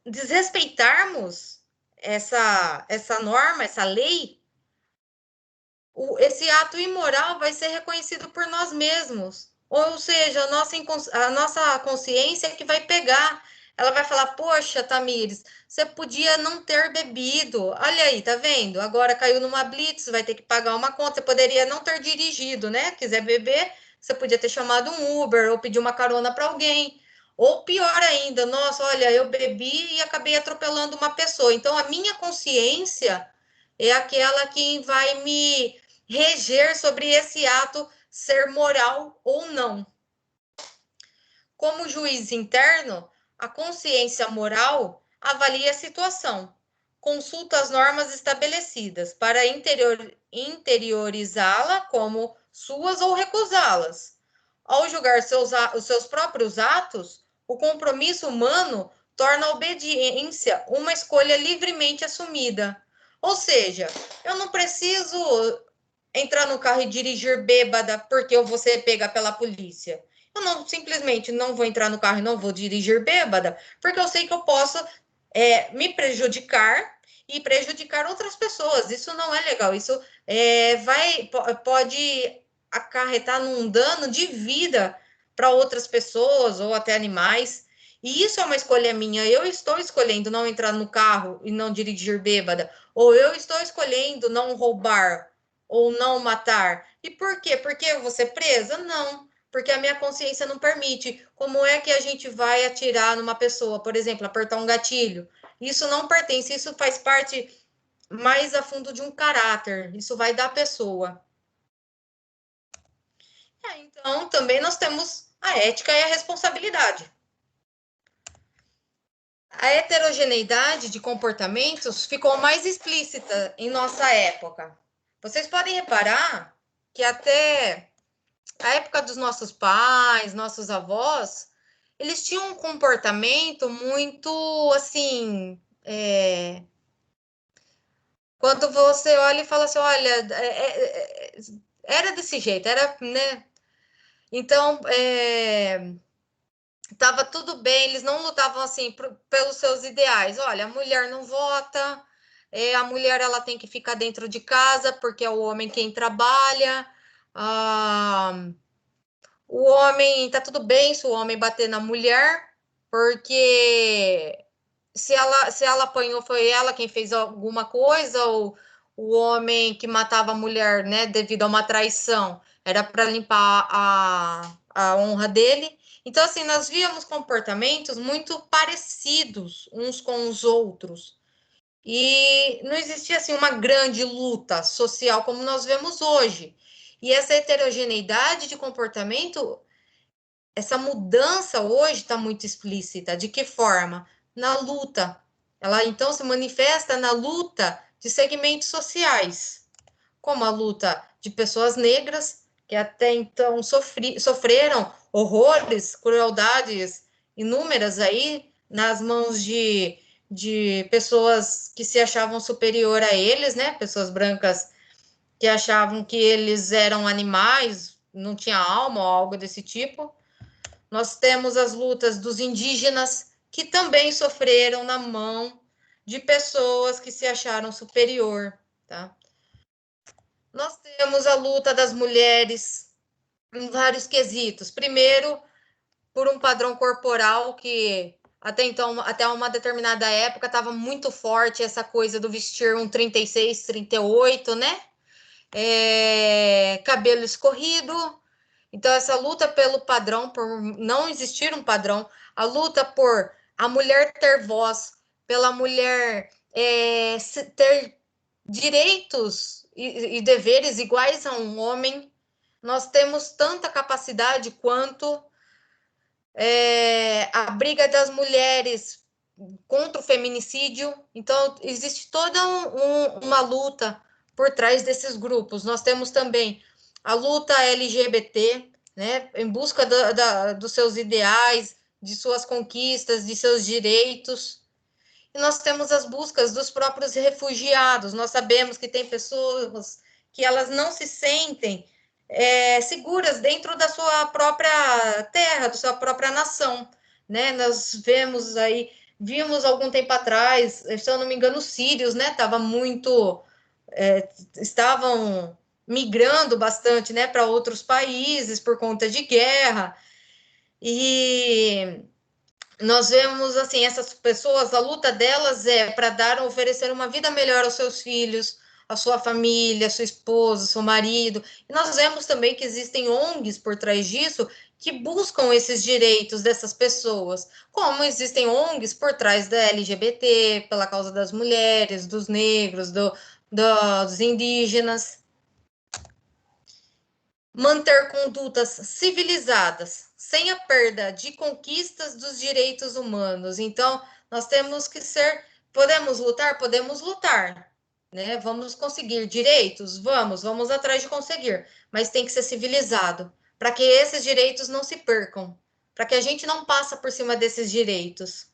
desrespeitarmos essa norma, essa lei, esse ato imoral vai ser reconhecido por nós mesmos. Ou seja, a nossa consciência que vai pegar, ela vai falar, poxa, Tamires, você podia não ter bebido. Olha aí, tá vendo? Agora caiu numa blitz, vai ter que pagar uma conta. Você poderia não ter dirigido, né? Quiser beber, você podia ter chamado um Uber ou pedir uma carona para alguém. Ou pior ainda, nossa, olha, eu bebi e acabei atropelando uma pessoa. Então, a minha consciência é aquela que vai me reger sobre esse ato ser moral ou não. Como juiz interno, a consciência moral avalia a situação, consulta as normas estabelecidas para interiorizá-la como suas ou recusá-las. Ao julgar os seus próprios atos, o compromisso humano torna a obediência uma escolha livremente assumida. Ou seja, eu não preciso entrar no carro e dirigir bêbada porque eu vou ser pega pela polícia. Eu não simplesmente não vou entrar no carro e não vou dirigir bêbada, porque eu sei que eu posso me prejudicar e prejudicar outras pessoas. Isso não é legal. Isso pode acarretar num dano de vida para outras pessoas ou até animais. E isso é uma escolha minha. Eu estou escolhendo não entrar no carro e não dirigir bêbada, ou eu estou escolhendo não roubar ou não matar. E por quê? Porque eu vou ser presa? Não, porque a minha consciência não permite. Como é que a gente vai atirar numa pessoa, por exemplo, apertar um gatilho? Isso não pertence, isso faz parte mais a fundo de um caráter, isso vai da pessoa. Então, também nós temos a ética e a responsabilidade. A heterogeneidade de comportamentos ficou mais explícita em nossa época. Vocês podem reparar que até a época dos nossos pais, nossos avós, eles tinham um comportamento muito, assim, quando você olha e fala assim, olha, era desse jeito, era, né? Então, estava tudo bem, eles não lutavam, assim, pelos seus ideais. Olha, a mulher não vota, a mulher, ela tem que ficar dentro de casa, porque é o homem quem trabalha, o homem, tá tudo bem se o homem bater na mulher, porque se ela apanhou, foi ela quem fez alguma coisa, ou o homem que matava a mulher, né, devido a uma traição, era para limpar a honra dele. Então, assim, nós víamos comportamentos muito parecidos uns com os outros. E não existia, assim, uma grande luta social como nós vemos hoje. E essa heterogeneidade de comportamento, essa mudança hoje está muito explícita. De que forma? Na luta. Ela, então, se manifesta na luta de segmentos sociais, como a luta de pessoas negras, que até então sofreram horrores, crueldades inúmeras aí, nas mãos de pessoas que se achavam superior a eles, né? Pessoas brancas que achavam que eles eram animais, não tinha alma ou algo desse tipo. Nós temos as lutas dos indígenas, que também sofreram na mão de pessoas que se acharam superior, tá? Nós temos a luta das mulheres em vários quesitos. Primeiro, por um padrão corporal que até então, até uma determinada época, estava muito forte essa coisa do vestir um 36, 38, né? Cabelo escorrido. Então, essa luta pelo padrão, por não existir um padrão, a luta por a mulher ter voz, pela mulher ter direitos e deveres iguais a um homem. Nós temos tanta capacidade quanto a briga das mulheres contra o feminicídio. Então, existe toda uma luta por trás desses grupos. Nós temos também a luta LGBT, né, em busca dos seus ideais, de suas conquistas, de seus direitos. E nós temos as buscas dos próprios refugiados. Nós sabemos que tem pessoas que elas não se sentem seguras dentro da sua própria terra, da sua própria nação, né? Nós vimos algum tempo atrás, se eu não me engano, os sírios, né? Estavam migrando bastante, né, para outros países por conta de guerra. E nós vemos, assim, essas pessoas, a luta delas é para oferecer uma vida melhor aos seus filhos, à sua família, à sua esposa, ao seu marido. E nós vemos também que existem ONGs por trás disso que buscam esses direitos dessas pessoas, como existem ONGs por trás da LGBT, pela causa das mulheres, dos negros, dos indígenas. Manter condutas civilizadas, sem a perda de conquistas dos direitos humanos. Então, nós temos que ser... Podemos lutar, né? Vamos conseguir direitos? Vamos atrás de conseguir, mas tem que ser civilizado, para que esses direitos não se percam, para que a gente não passe por cima desses direitos.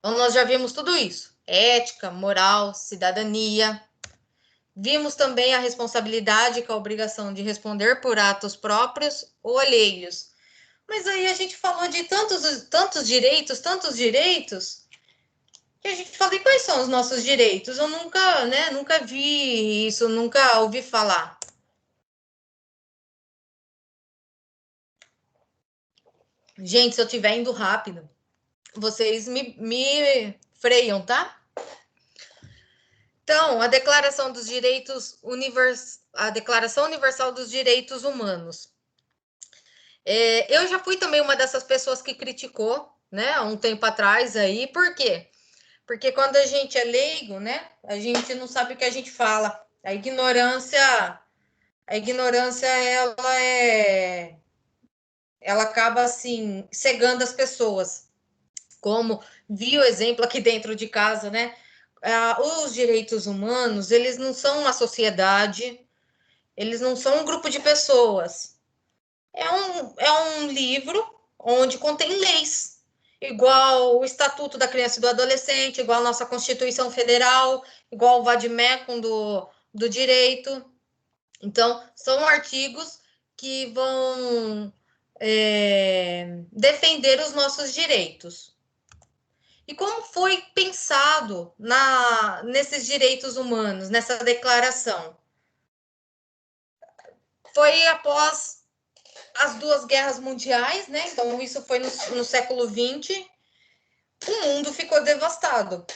Então, nós já vimos tudo isso: ética, moral, cidadania. Vimos também a responsabilidade, com a obrigação de responder por atos próprios ou alheios. Mas aí a gente falou de tantos direitos, que a gente fala, e quais são os nossos direitos? Eu nunca vi isso, nunca ouvi falar. Gente, se eu estiver indo rápido, vocês me freiam, tá? Então, a Declaração Universal dos Direitos Humanos. Eu já fui também uma dessas pessoas que criticou, né, há um tempo atrás aí. Por quê? Porque quando a gente é leigo, né, a gente não sabe o que a gente fala. A ignorância, ela acaba, assim, cegando as pessoas. Como vi o exemplo aqui dentro de casa, né? Os direitos humanos, eles não são uma sociedade, eles não são um grupo de pessoas. É um livro onde contém leis, igual o Estatuto da Criança e do Adolescente, igual a nossa Constituição Federal, igual o Vade-Mecum do direito. Então, são artigos que vão defender os nossos direitos. E como foi pensado nesses direitos humanos, nessa declaração? Foi após as 2 guerras mundiais, né? Então, isso foi no século XX. O mundo ficou devastado,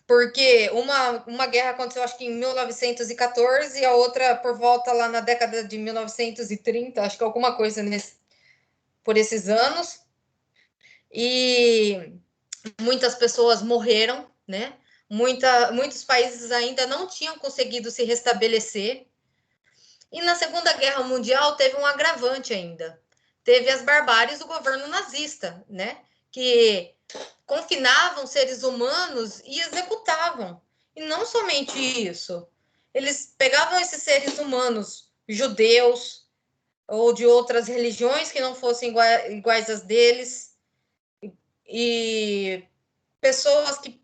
porque uma guerra aconteceu, acho que em 1914, e a outra por volta lá na década de 1930, acho que alguma coisa por esses anos. E muitas pessoas morreram, né? Muitos países ainda não tinham conseguido se restabelecer. E na Segunda Guerra Mundial teve um agravante ainda. Teve as barbáries do governo nazista, né? Que confinavam seres humanos e executavam. E não somente isso. Eles pegavam esses seres humanos, judeus ou de outras religiões que não fossem iguais às deles, e pessoas que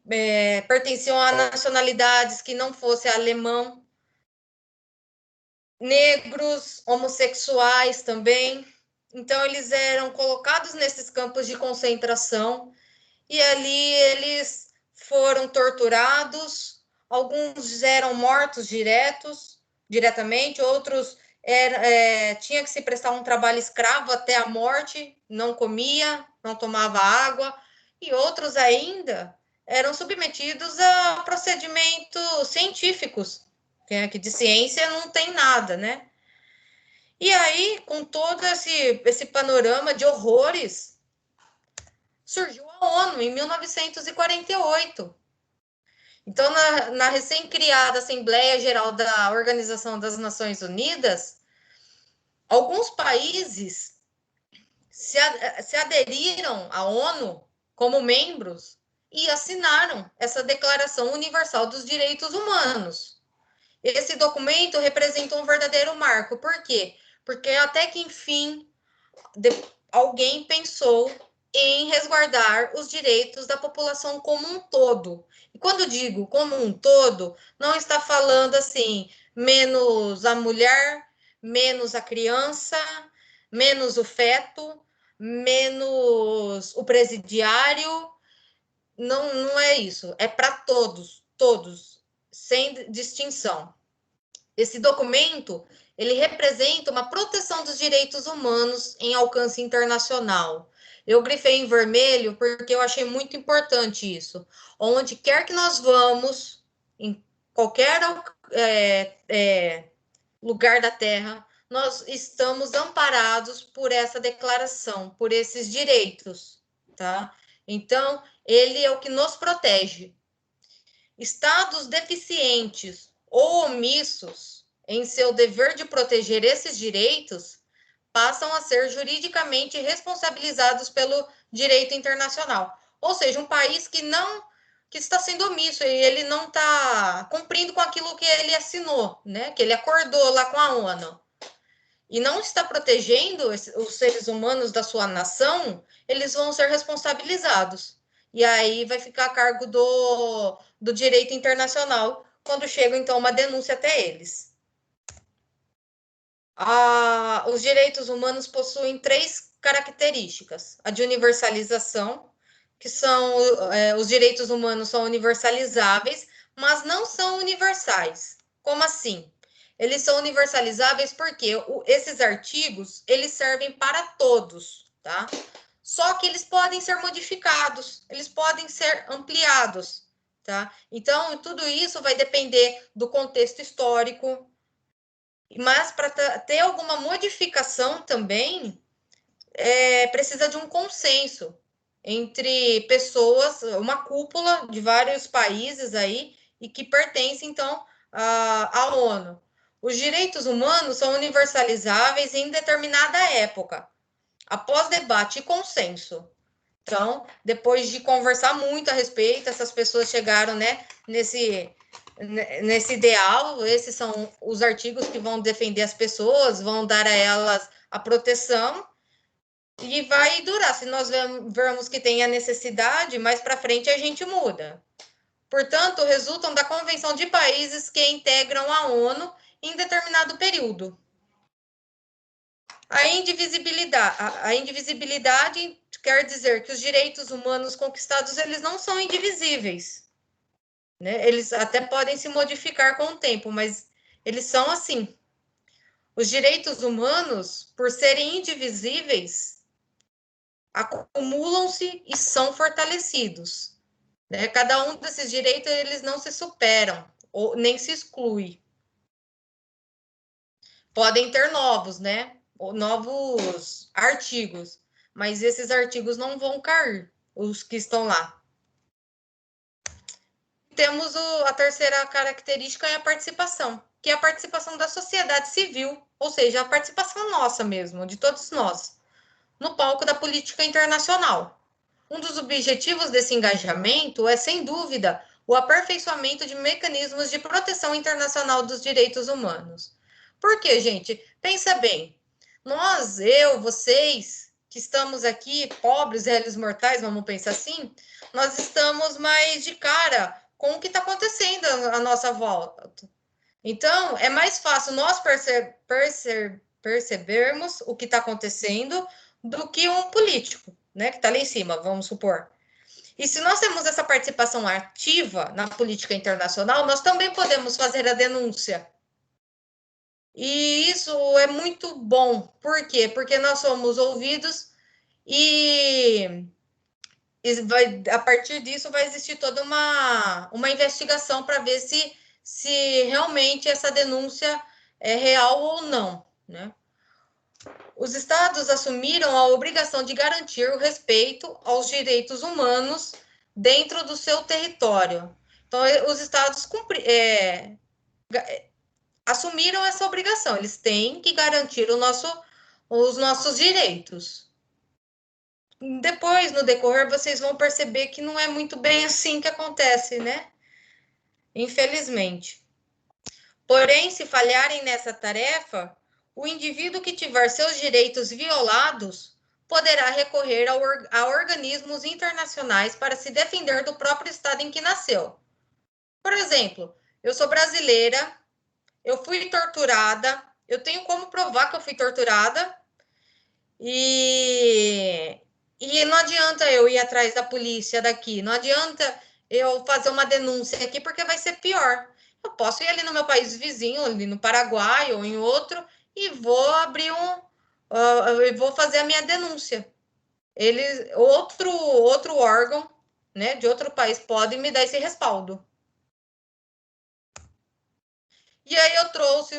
pertenciam a nacionalidades que não fosse alemão, negros, homossexuais também. Então, eles eram colocados nesses campos de concentração e ali eles foram torturados. Alguns eram mortos diretamente, outros tinha que se prestar um trabalho escravo até a morte, não comia, não tomava água, e outros ainda eram submetidos a procedimentos científicos, que de ciência não tem nada, né? E aí, com todo esse panorama de horrores, surgiu a ONU em 1948. Então, na recém-criada Assembleia Geral da Organização das Nações Unidas, alguns países se aderiram à ONU como membros e assinaram essa Declaração Universal dos Direitos Humanos. Esse documento representa um verdadeiro marco. Por quê? Porque até que, enfim, alguém pensou em resguardar os direitos da população como um todo. E quando digo como um todo, não está falando assim, menos a mulher, menos a criança, menos o feto, menos o presidiário. Não é isso. É para todos, sem distinção. Esse documento, ele representa uma proteção dos direitos humanos em alcance internacional. Eu grifei em vermelho porque eu achei muito importante isso. Onde quer que nós vamos, em qualquer lugar da Terra, nós estamos amparados por essa declaração, por esses direitos, tá? Então, ele é o que nos protege. Estados deficientes ou omissos em seu dever de proteger esses direitos passam a ser juridicamente responsabilizados pelo direito internacional. Ou seja, um país que está sendo omisso e ele não está cumprindo com aquilo que ele assinou, né? Que ele acordou lá com a ONU. E não está protegendo os seres humanos da sua nação, eles vão ser responsabilizados. E aí vai ficar a cargo do direito internacional, quando chega, então, uma denúncia até eles. Os direitos humanos possuem 3 características. A de universalização, que são os direitos humanos são universalizáveis, mas não são universais. Como assim? Eles são universalizáveis porque esses artigos, eles servem para todos, tá? Só que eles podem ser modificados, eles podem ser ampliados, tá? Então, tudo isso vai depender do contexto histórico, mas para ter alguma modificação também, precisa de um consenso entre pessoas, uma cúpula de vários países aí, e que pertence, então, à ONU. Os direitos humanos são universalizáveis em determinada época, após debate e consenso. Então, depois de conversar muito a respeito, essas pessoas chegaram, né, nesse ideal. Esses são os artigos que vão defender as pessoas, vão dar a elas a proteção, e vai durar. Se nós vermos que tem a necessidade, mais para frente a gente muda. Portanto, resultam da Convenção de Países que integram a ONU em determinado período. A indivisibilidade quer dizer que os direitos humanos conquistados, eles não são indivisíveis, né? Eles até podem se modificar com o tempo, mas eles são assim. Os direitos humanos, por serem indivisíveis, acumulam-se e são fortalecidos, né? Cada um desses direitos, eles não se superam, ou nem se exclui. Podem ter novos, né? Novos artigos, mas esses artigos não vão cair, os que estão lá. Temos a terceira característica, é a participação, que é a participação da sociedade civil, ou seja, a participação nossa mesmo, de todos nós, no palco da política internacional. Um dos objetivos desse engajamento é, sem dúvida, o aperfeiçoamento de mecanismos de proteção internacional dos direitos humanos. Por quê, gente? Pensa bem. Nós, vocês, que estamos aqui, pobres, réis mortais, vamos pensar assim, nós estamos mais de cara com o que está acontecendo à nossa volta. Então, é mais fácil nós percebermos o que está acontecendo do que um político, né, que está lá em cima, vamos supor. E se nós temos essa participação ativa na política internacional, nós também podemos fazer a denúncia. E isso é muito bom. Por quê? Porque nós somos ouvidos e a partir disso vai existir toda uma investigação para ver se realmente essa denúncia é real ou não, né? Os estados assumiram a obrigação de garantir o respeito aos direitos humanos dentro do seu território. Então, os estados assumiram essa obrigação, eles têm que garantir os nossos direitos. Depois, no decorrer, vocês vão perceber que não é muito bem assim que acontece, né? Infelizmente. Porém, se falharem nessa tarefa, o indivíduo que tiver seus direitos violados poderá recorrer a organismos internacionais para se defender do próprio estado em que nasceu. Por exemplo, eu sou brasileira, eu fui torturada, eu tenho como provar que eu fui torturada, e não adianta eu ir atrás da polícia daqui, não adianta eu fazer uma denúncia aqui, porque vai ser pior. Eu posso ir ali no meu país vizinho, ali no Paraguai ou em outro, e vou abrir eu vou fazer a minha denúncia. outro órgão, né, de outro país pode me dar esse respaldo. E aí eu trouxe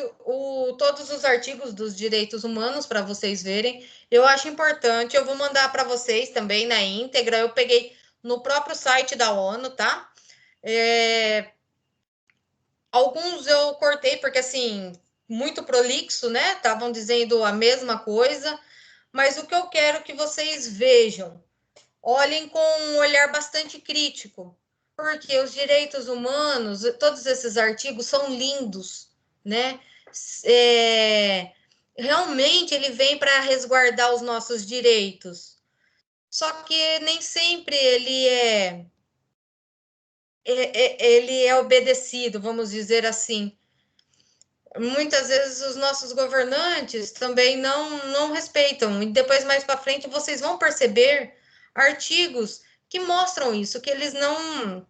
todos os artigos dos direitos humanos para vocês verem. Eu acho importante, eu vou mandar para vocês também na íntegra. Eu peguei no próprio site da ONU, tá? Alguns eu cortei porque, assim, muito prolixo, né? Estavam dizendo a mesma coisa. Mas o que eu quero que vocês vejam, olhem com um olhar bastante crítico, porque os direitos humanos, todos esses artigos são lindos, né? Realmente ele vem para resguardar os nossos direitos, só que nem sempre ele é obedecido, vamos dizer assim. Muitas vezes os nossos governantes também não respeitam, e depois mais para frente vocês vão perceber artigos que mostram isso, que eles não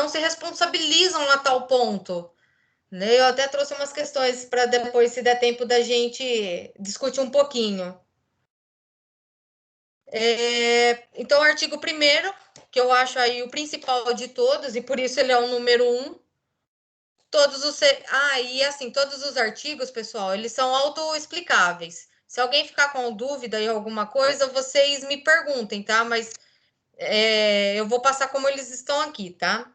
se responsabilizam a tal ponto, né? Eu até trouxe umas questões para depois, se der tempo da gente discutir um pouquinho. Então, o artigo 1º, que eu acho aí o principal de todos, e por isso ele é o número 1, todos os artigos, pessoal, eles são autoexplicáveis. Se alguém ficar com dúvida em alguma coisa, vocês me perguntem, tá? Mas eu vou passar como eles estão aqui, tá?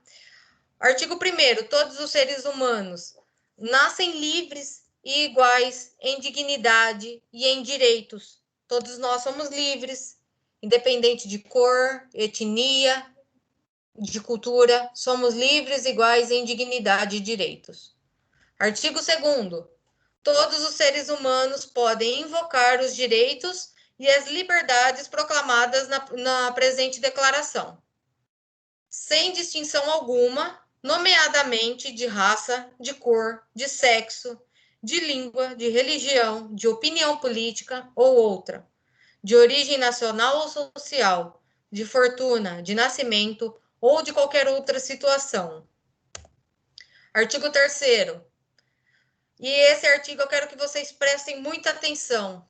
Artigo 1º, todos os seres humanos nascem livres e iguais em dignidade e em direitos. Todos nós somos livres, independente de cor, etnia, de cultura, somos livres, iguais em dignidade e direitos. Artigo 2º, todos os seres humanos podem invocar os direitos e as liberdades proclamadas na presente declaração, sem distinção alguma, nomeadamente de raça, de cor, de sexo, de língua, de religião, de opinião política ou outra, de origem nacional ou social, de fortuna, de nascimento ou de qualquer outra situação. Artigo 3º. E esse artigo eu quero que vocês prestem muita atenção.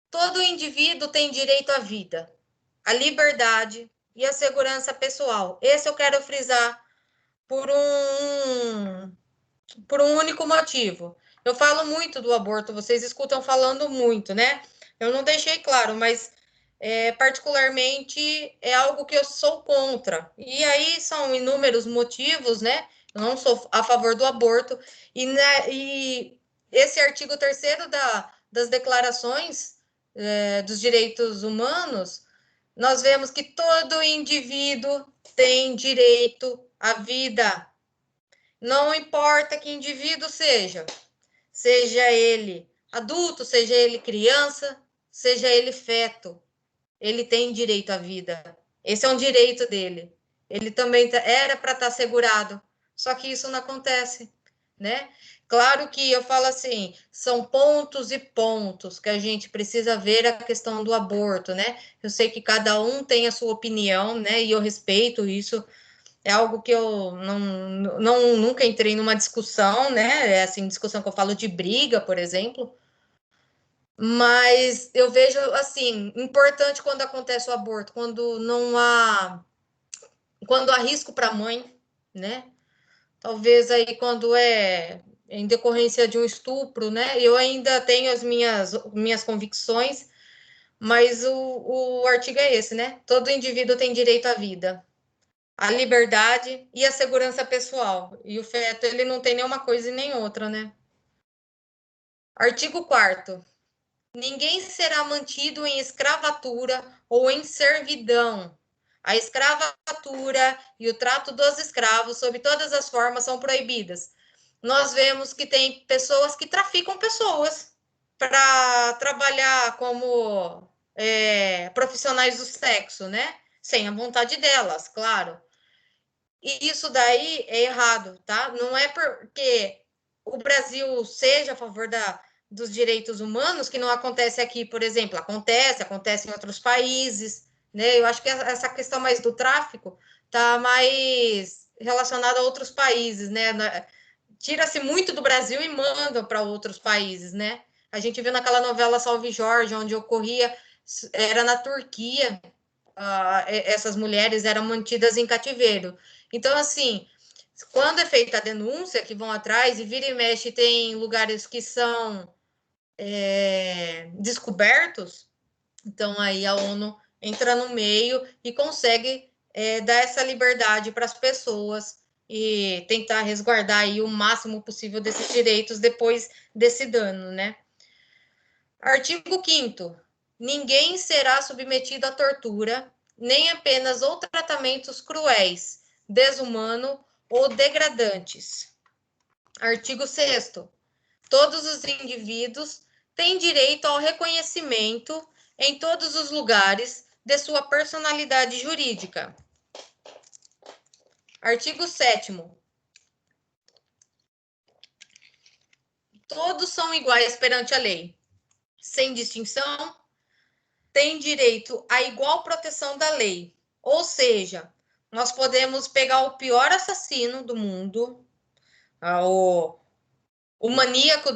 Todo indivíduo tem direito à vida, à liberdade e à segurança pessoal. Esse eu quero frisar por um único motivo. Eu falo muito do aborto, vocês escutam falando muito, né? Eu não deixei claro, mas particularmente é algo que eu sou contra. E aí são inúmeros motivos, né? Eu não sou a favor do aborto. E esse artigo 3º das declarações dos direitos humanos, nós vemos que todo indivíduo tem direito à vida. Não importa que indivíduo seja ele adulto, seja ele criança, seja ele feto, ele tem direito à vida. Esse é um direito dele. Ele também era para estar assegurado, só que isso não acontece, né? Claro que eu falo assim, são pontos e pontos que a gente precisa ver a questão do aborto, né? Eu sei que cada um tem a sua opinião, né? E eu respeito isso. É algo que eu nunca entrei numa discussão, né? É assim, discussão que eu falo de briga, por exemplo. Mas eu vejo, assim, importante quando acontece o aborto, quando há risco para a mãe, né? Talvez aí quando é em decorrência de um estupro, né? Eu ainda tenho as minhas convicções, mas o artigo é esse, né? Todo indivíduo tem direito à vida, à liberdade e à segurança pessoal. E o feto, ele não tem nenhuma coisa e nem outra, né? Artigo 4º. Ninguém será mantido em escravatura ou em servidão. A escravatura e o trato dos escravos, sob todas as formas, são proibidas. Nós vemos que tem pessoas que traficam pessoas para trabalhar como profissionais do sexo, né? Sem a vontade delas, claro. E isso daí é errado, tá? Não é porque o Brasil seja a favor dos direitos humanos que não acontece aqui, por exemplo. Acontece em outros países, né? Eu acho que essa questão mais do tráfico está mais relacionada a outros países, né? Tira-se muito do Brasil e manda para outros países, né? A gente viu naquela novela Salve Jorge, onde ocorria era na Turquia, essas mulheres eram mantidas em cativeiro. Então, assim, quando é feita a denúncia, que vão atrás, e vira e mexe, tem lugares que são descobertos, então aí a ONU entra no meio e consegue dar essa liberdade para as pessoas e tentar resguardar aí o máximo possível desses direitos depois desse dano, né? Artigo 5º. Ninguém será submetido à tortura, nem apenas ou tratamentos cruéis, desumano ou degradantes. Artigo 6º. Todos os indivíduos têm direito ao reconhecimento em todos os lugares de sua personalidade jurídica. Artigo 7º. Todos são iguais perante a lei, sem distinção, têm direito à igual proteção da lei. Ou seja, nós podemos pegar o pior assassino do mundo, o maníaco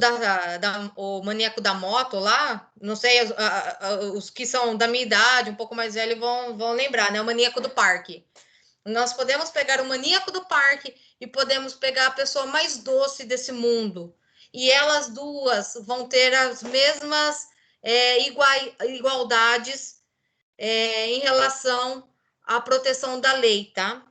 o maníaco da moto lá, não sei, os que são da minha idade, um pouco mais velhos, vão lembrar, né? O maníaco do parque. Nós podemos pegar o maníaco do parque e podemos pegar a pessoa mais doce desse mundo. E elas duas vão ter as mesmas igualdades em relação à proteção da lei, tá?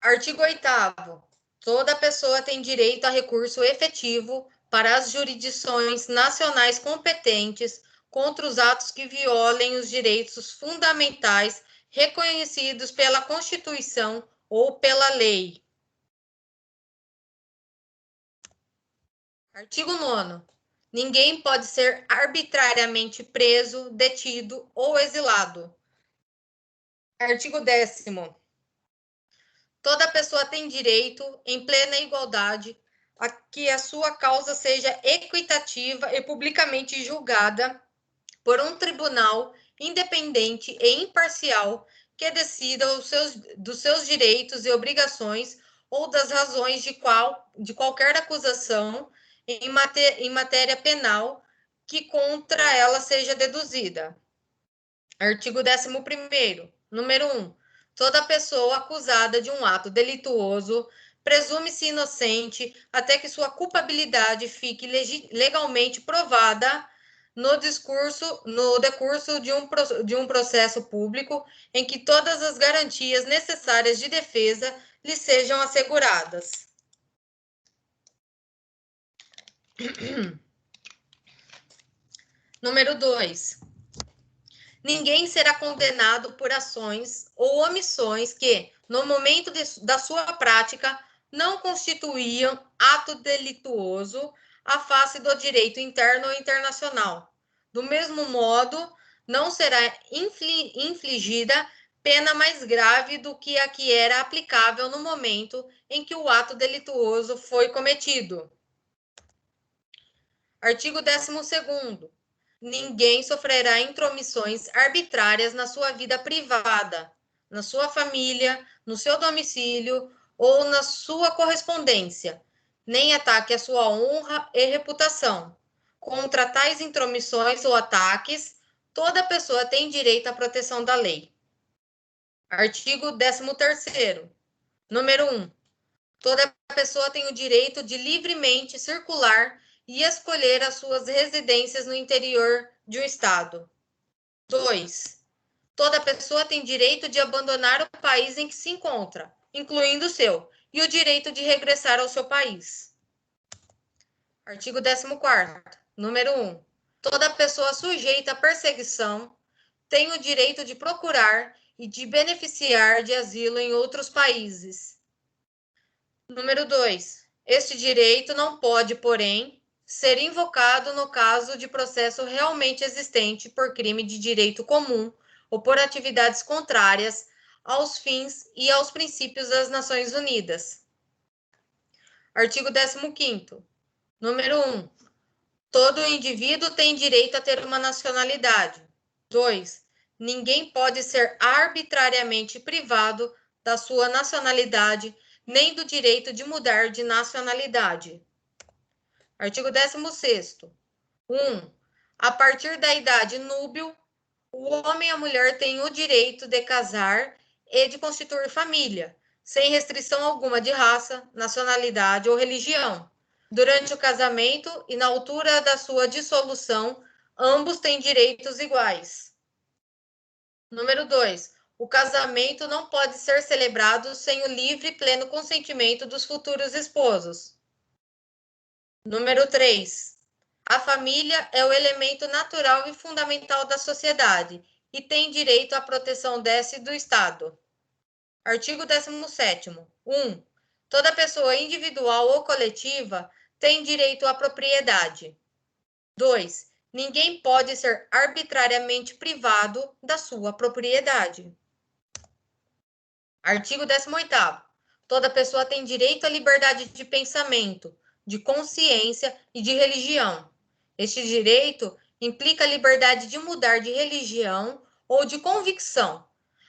Artigo 8º. Toda pessoa tem direito a recurso efetivo para as jurisdições nacionais competentes contra os atos que violem os direitos fundamentais reconhecidos pela Constituição ou pela lei. Artigo 9º. Ninguém pode ser arbitrariamente preso, detido ou exilado. Artigo 10º. Toda pessoa tem direito, em plena igualdade, a que a sua causa seja equitativa e publicamente julgada por um tribunal independente e imparcial que decida dos seus direitos e obrigações ou das razões de qualquer acusação em matéria penal que contra ela seja deduzida. Artigo 11º. Número 1. Toda pessoa acusada de um ato delituoso presume-se inocente até que sua culpabilidade fique legalmente provada no decurso de um processo público em que todas as garantias necessárias de defesa lhe sejam asseguradas. Número 2. Ninguém será condenado por ações ou omissões que, no momento da sua prática, não constituíam ato delituoso à face do direito interno ou internacional. Do mesmo modo, não será infligida pena mais grave do que a que era aplicável no momento em que o ato delituoso foi cometido. Artigo 12º. Ninguém sofrerá intromissões arbitrárias na sua vida privada, na sua família, no seu domicílio ou na sua correspondência, nem ataque à sua honra e reputação. Contra tais intromissões ou ataques, toda pessoa tem direito à proteção da lei. Artigo 13º. Número 1. Toda pessoa tem o direito de livremente circular e escolher as suas residências no interior de um estado. 2. Toda pessoa tem direito de abandonar o país em que se encontra, incluindo o seu, e o direito de regressar ao seu país. Artigo 14º. Número 1. Toda pessoa sujeita à perseguição tem o direito de procurar e de beneficiar de asilo em outros países. Número 2. Este direito não pode, porém, ser invocado no caso de processo realmente existente por crime de direito comum ou por atividades contrárias aos fins e aos princípios das Nações Unidas. Artigo 15º. Número 1. Todo indivíduo tem direito a ter uma nacionalidade. 2. Ninguém pode ser arbitrariamente privado da sua nacionalidade nem do direito de mudar de nacionalidade. Artigo 16º. 1. A partir da idade núbil, o homem e a mulher têm o direito de casar e de constituir família, sem restrição alguma de raça, nacionalidade ou religião. Durante o casamento e na altura da sua dissolução, ambos têm direitos iguais. Número 2. O casamento não pode ser celebrado sem o livre e pleno consentimento dos futuros esposos. Número 3. A família é o elemento natural e fundamental da sociedade e tem direito à proteção desse do Estado. Artigo 17º. 1. Toda pessoa individual ou coletiva tem direito à propriedade. 2. Ninguém pode ser arbitrariamente privado da sua propriedade. Artigo 18º. Toda pessoa tem direito à liberdade de pensamento, de consciência e de religião. Este direito implica a liberdade de mudar de religião ou de convicção,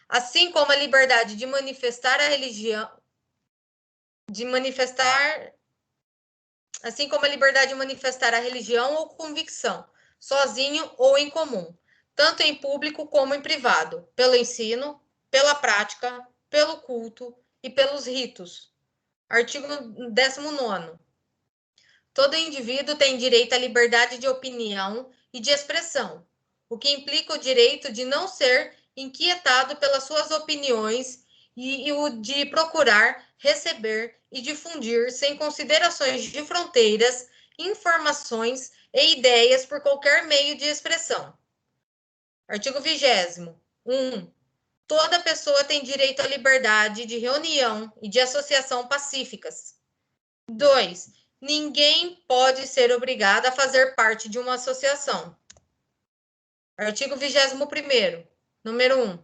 assim como a liberdade de manifestar a religião, ou convicção, sozinho ou em comum, tanto em público como em privado, pelo ensino, pela prática, pelo culto e pelos ritos. Artigo 19º. Todo indivíduo tem direito à liberdade de opinião e de expressão, o que implica o direito de não ser inquietado pelas suas opiniões e o de procurar, receber e difundir, sem considerações de fronteiras, informações e ideias por qualquer meio de expressão. Artigo 20º. 1. Toda pessoa tem direito à liberdade de reunião e de associação pacíficas. 2. Ninguém pode ser obrigado a fazer parte de uma associação. Artigo 21º. Número 1.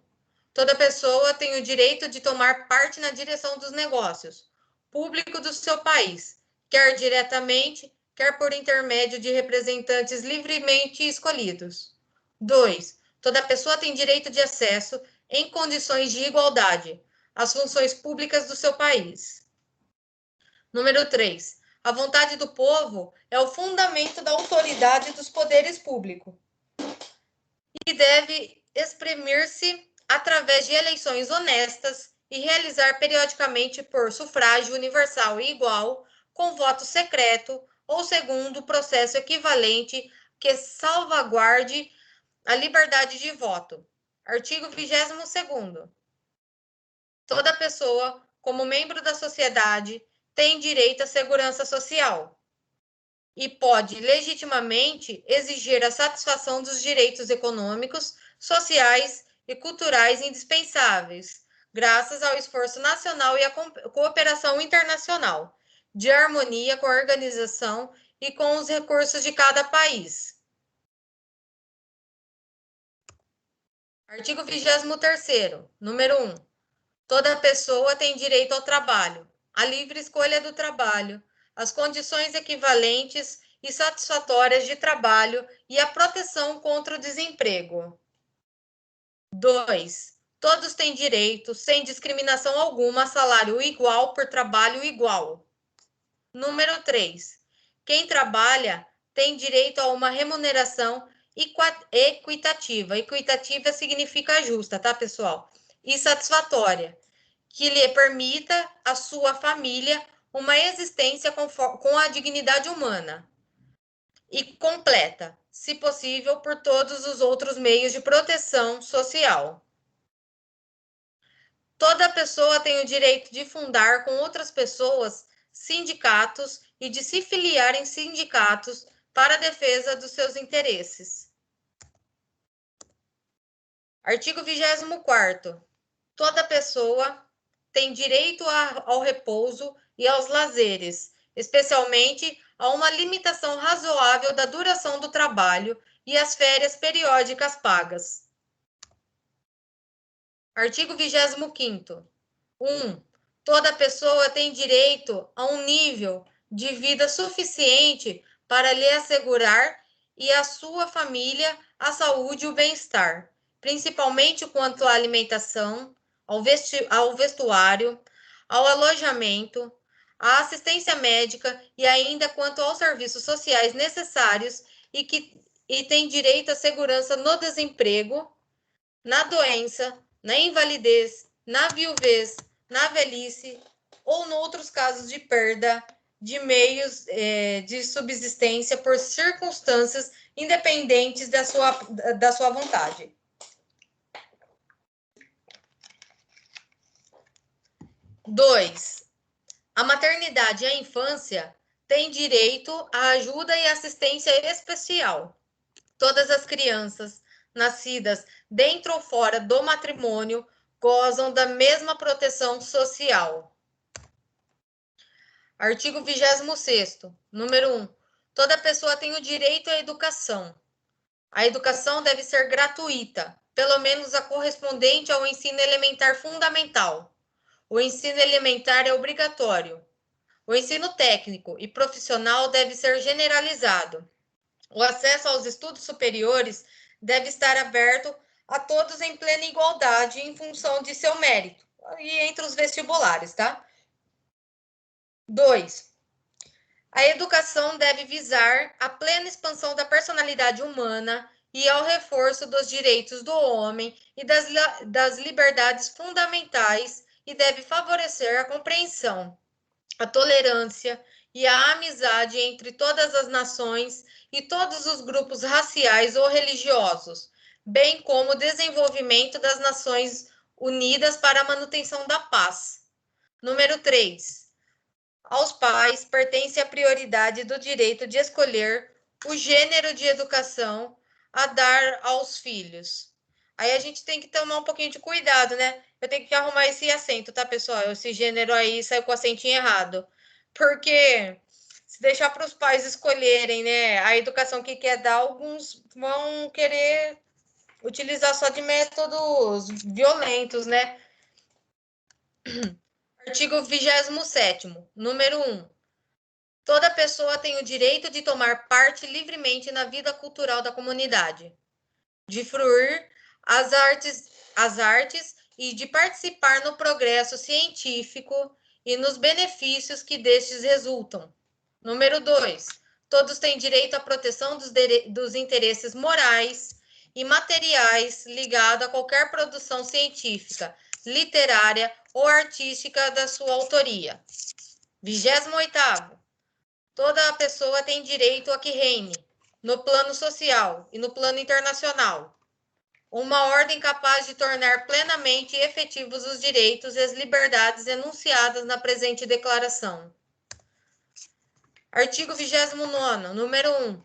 Toda pessoa tem o direito de tomar parte na direção dos negócios públicos do seu país, quer diretamente, quer por intermédio de representantes livremente escolhidos. 2. Toda pessoa tem direito de acesso, em condições de igualdade, às funções públicas do seu país. Número 3. A vontade do povo é o fundamento da autoridade dos poderes públicos e deve exprimir-se através de eleições honestas e realizar periodicamente por sufrágio universal e igual, com voto secreto ou segundo processo equivalente que salvaguarde a liberdade de voto. Artigo 22º. Toda pessoa, como membro da sociedade, tem direito à segurança social e pode legitimamente exigir a satisfação dos direitos econômicos, sociais e culturais indispensáveis, graças ao esforço nacional e à cooperação internacional, de harmonia com a organização e com os recursos de cada país. Artigo 23º. Número 1. Toda pessoa tem direito ao trabalho, à livre escolha do trabalho, às condições equivalentes e satisfatórias de trabalho e à proteção contra o desemprego. 2. Todos têm direito, sem discriminação alguma, a salário igual por trabalho igual. Número 3. Quem trabalha tem direito a uma remuneração equitativa. Equitativa significa justa, tá, pessoal? E satisfatória, que lhe permita à sua família uma existência com a dignidade humana e completa, se possível, por todos os outros meios de proteção social. Toda pessoa tem o direito de fundar com outras pessoas sindicatos e de se filiar em sindicatos para a defesa dos seus interesses. Artigo 24º. Toda pessoa tem direito ao repouso e aos lazeres, especialmente a uma limitação razoável da duração do trabalho e às férias periódicas pagas. Artigo 25º. 1. Toda pessoa tem direito a um nível de vida suficiente para lhe assegurar e à sua família a saúde e o bem-estar, principalmente quanto à alimentação, ao vestuário, ao alojamento, à assistência médica e ainda quanto aos serviços sociais necessários e e têm direito à segurança no desemprego, na doença, na invalidez, na viuvez, na velhice ou em outros casos de perda de meios de subsistência por circunstâncias independentes da sua vontade. Dois, a maternidade e a infância têm direito à ajuda e assistência especial. Todas as crianças nascidas dentro ou fora do matrimônio gozam da mesma proteção social. Artigo 26º, número 1. Toda pessoa tem o direito à educação. A educação deve ser gratuita, pelo menos a correspondente ao ensino elementar fundamental. O ensino elementar é obrigatório. O ensino técnico e profissional deve ser generalizado. O acesso aos estudos superiores deve estar aberto a todos em plena igualdade em função de seu mérito, e entre os vestibulares, tá? 2. A educação deve visar a plena expansão da personalidade humana e ao reforço dos direitos do homem e das liberdades fundamentais e deve favorecer a compreensão, a tolerância e a amizade entre todas as nações e todos os grupos raciais ou religiosos, bem como o desenvolvimento das Nações Unidas para a manutenção da paz. Número 3. Aos pais pertence a prioridade do direito de escolher o gênero de educação a dar aos filhos. Aí a gente tem que tomar um pouquinho de cuidado, né? Eu tenho que arrumar esse acento, tá, pessoal? Esse gênero aí saiu com o acentinho errado. Porque se deixar para os pais escolherem, né, a educação que quer dar, alguns vão querer utilizar só de métodos violentos, né? Artigo 27º, número 1. Toda pessoa tem o direito de tomar parte livremente na vida cultural da comunidade, de fruir as artes e de participar no progresso científico e nos benefícios que destes resultam. Número 2. Todos têm direito à proteção dos interesses morais e materiais ligados a qualquer produção científica, literária ou artística da sua autoria. 28º. Toda pessoa tem direito a que reine, no plano social e no plano internacional, uma ordem capaz de tornar plenamente efetivos os direitos e as liberdades enunciadas na presente declaração. Artigo 29º, número 1.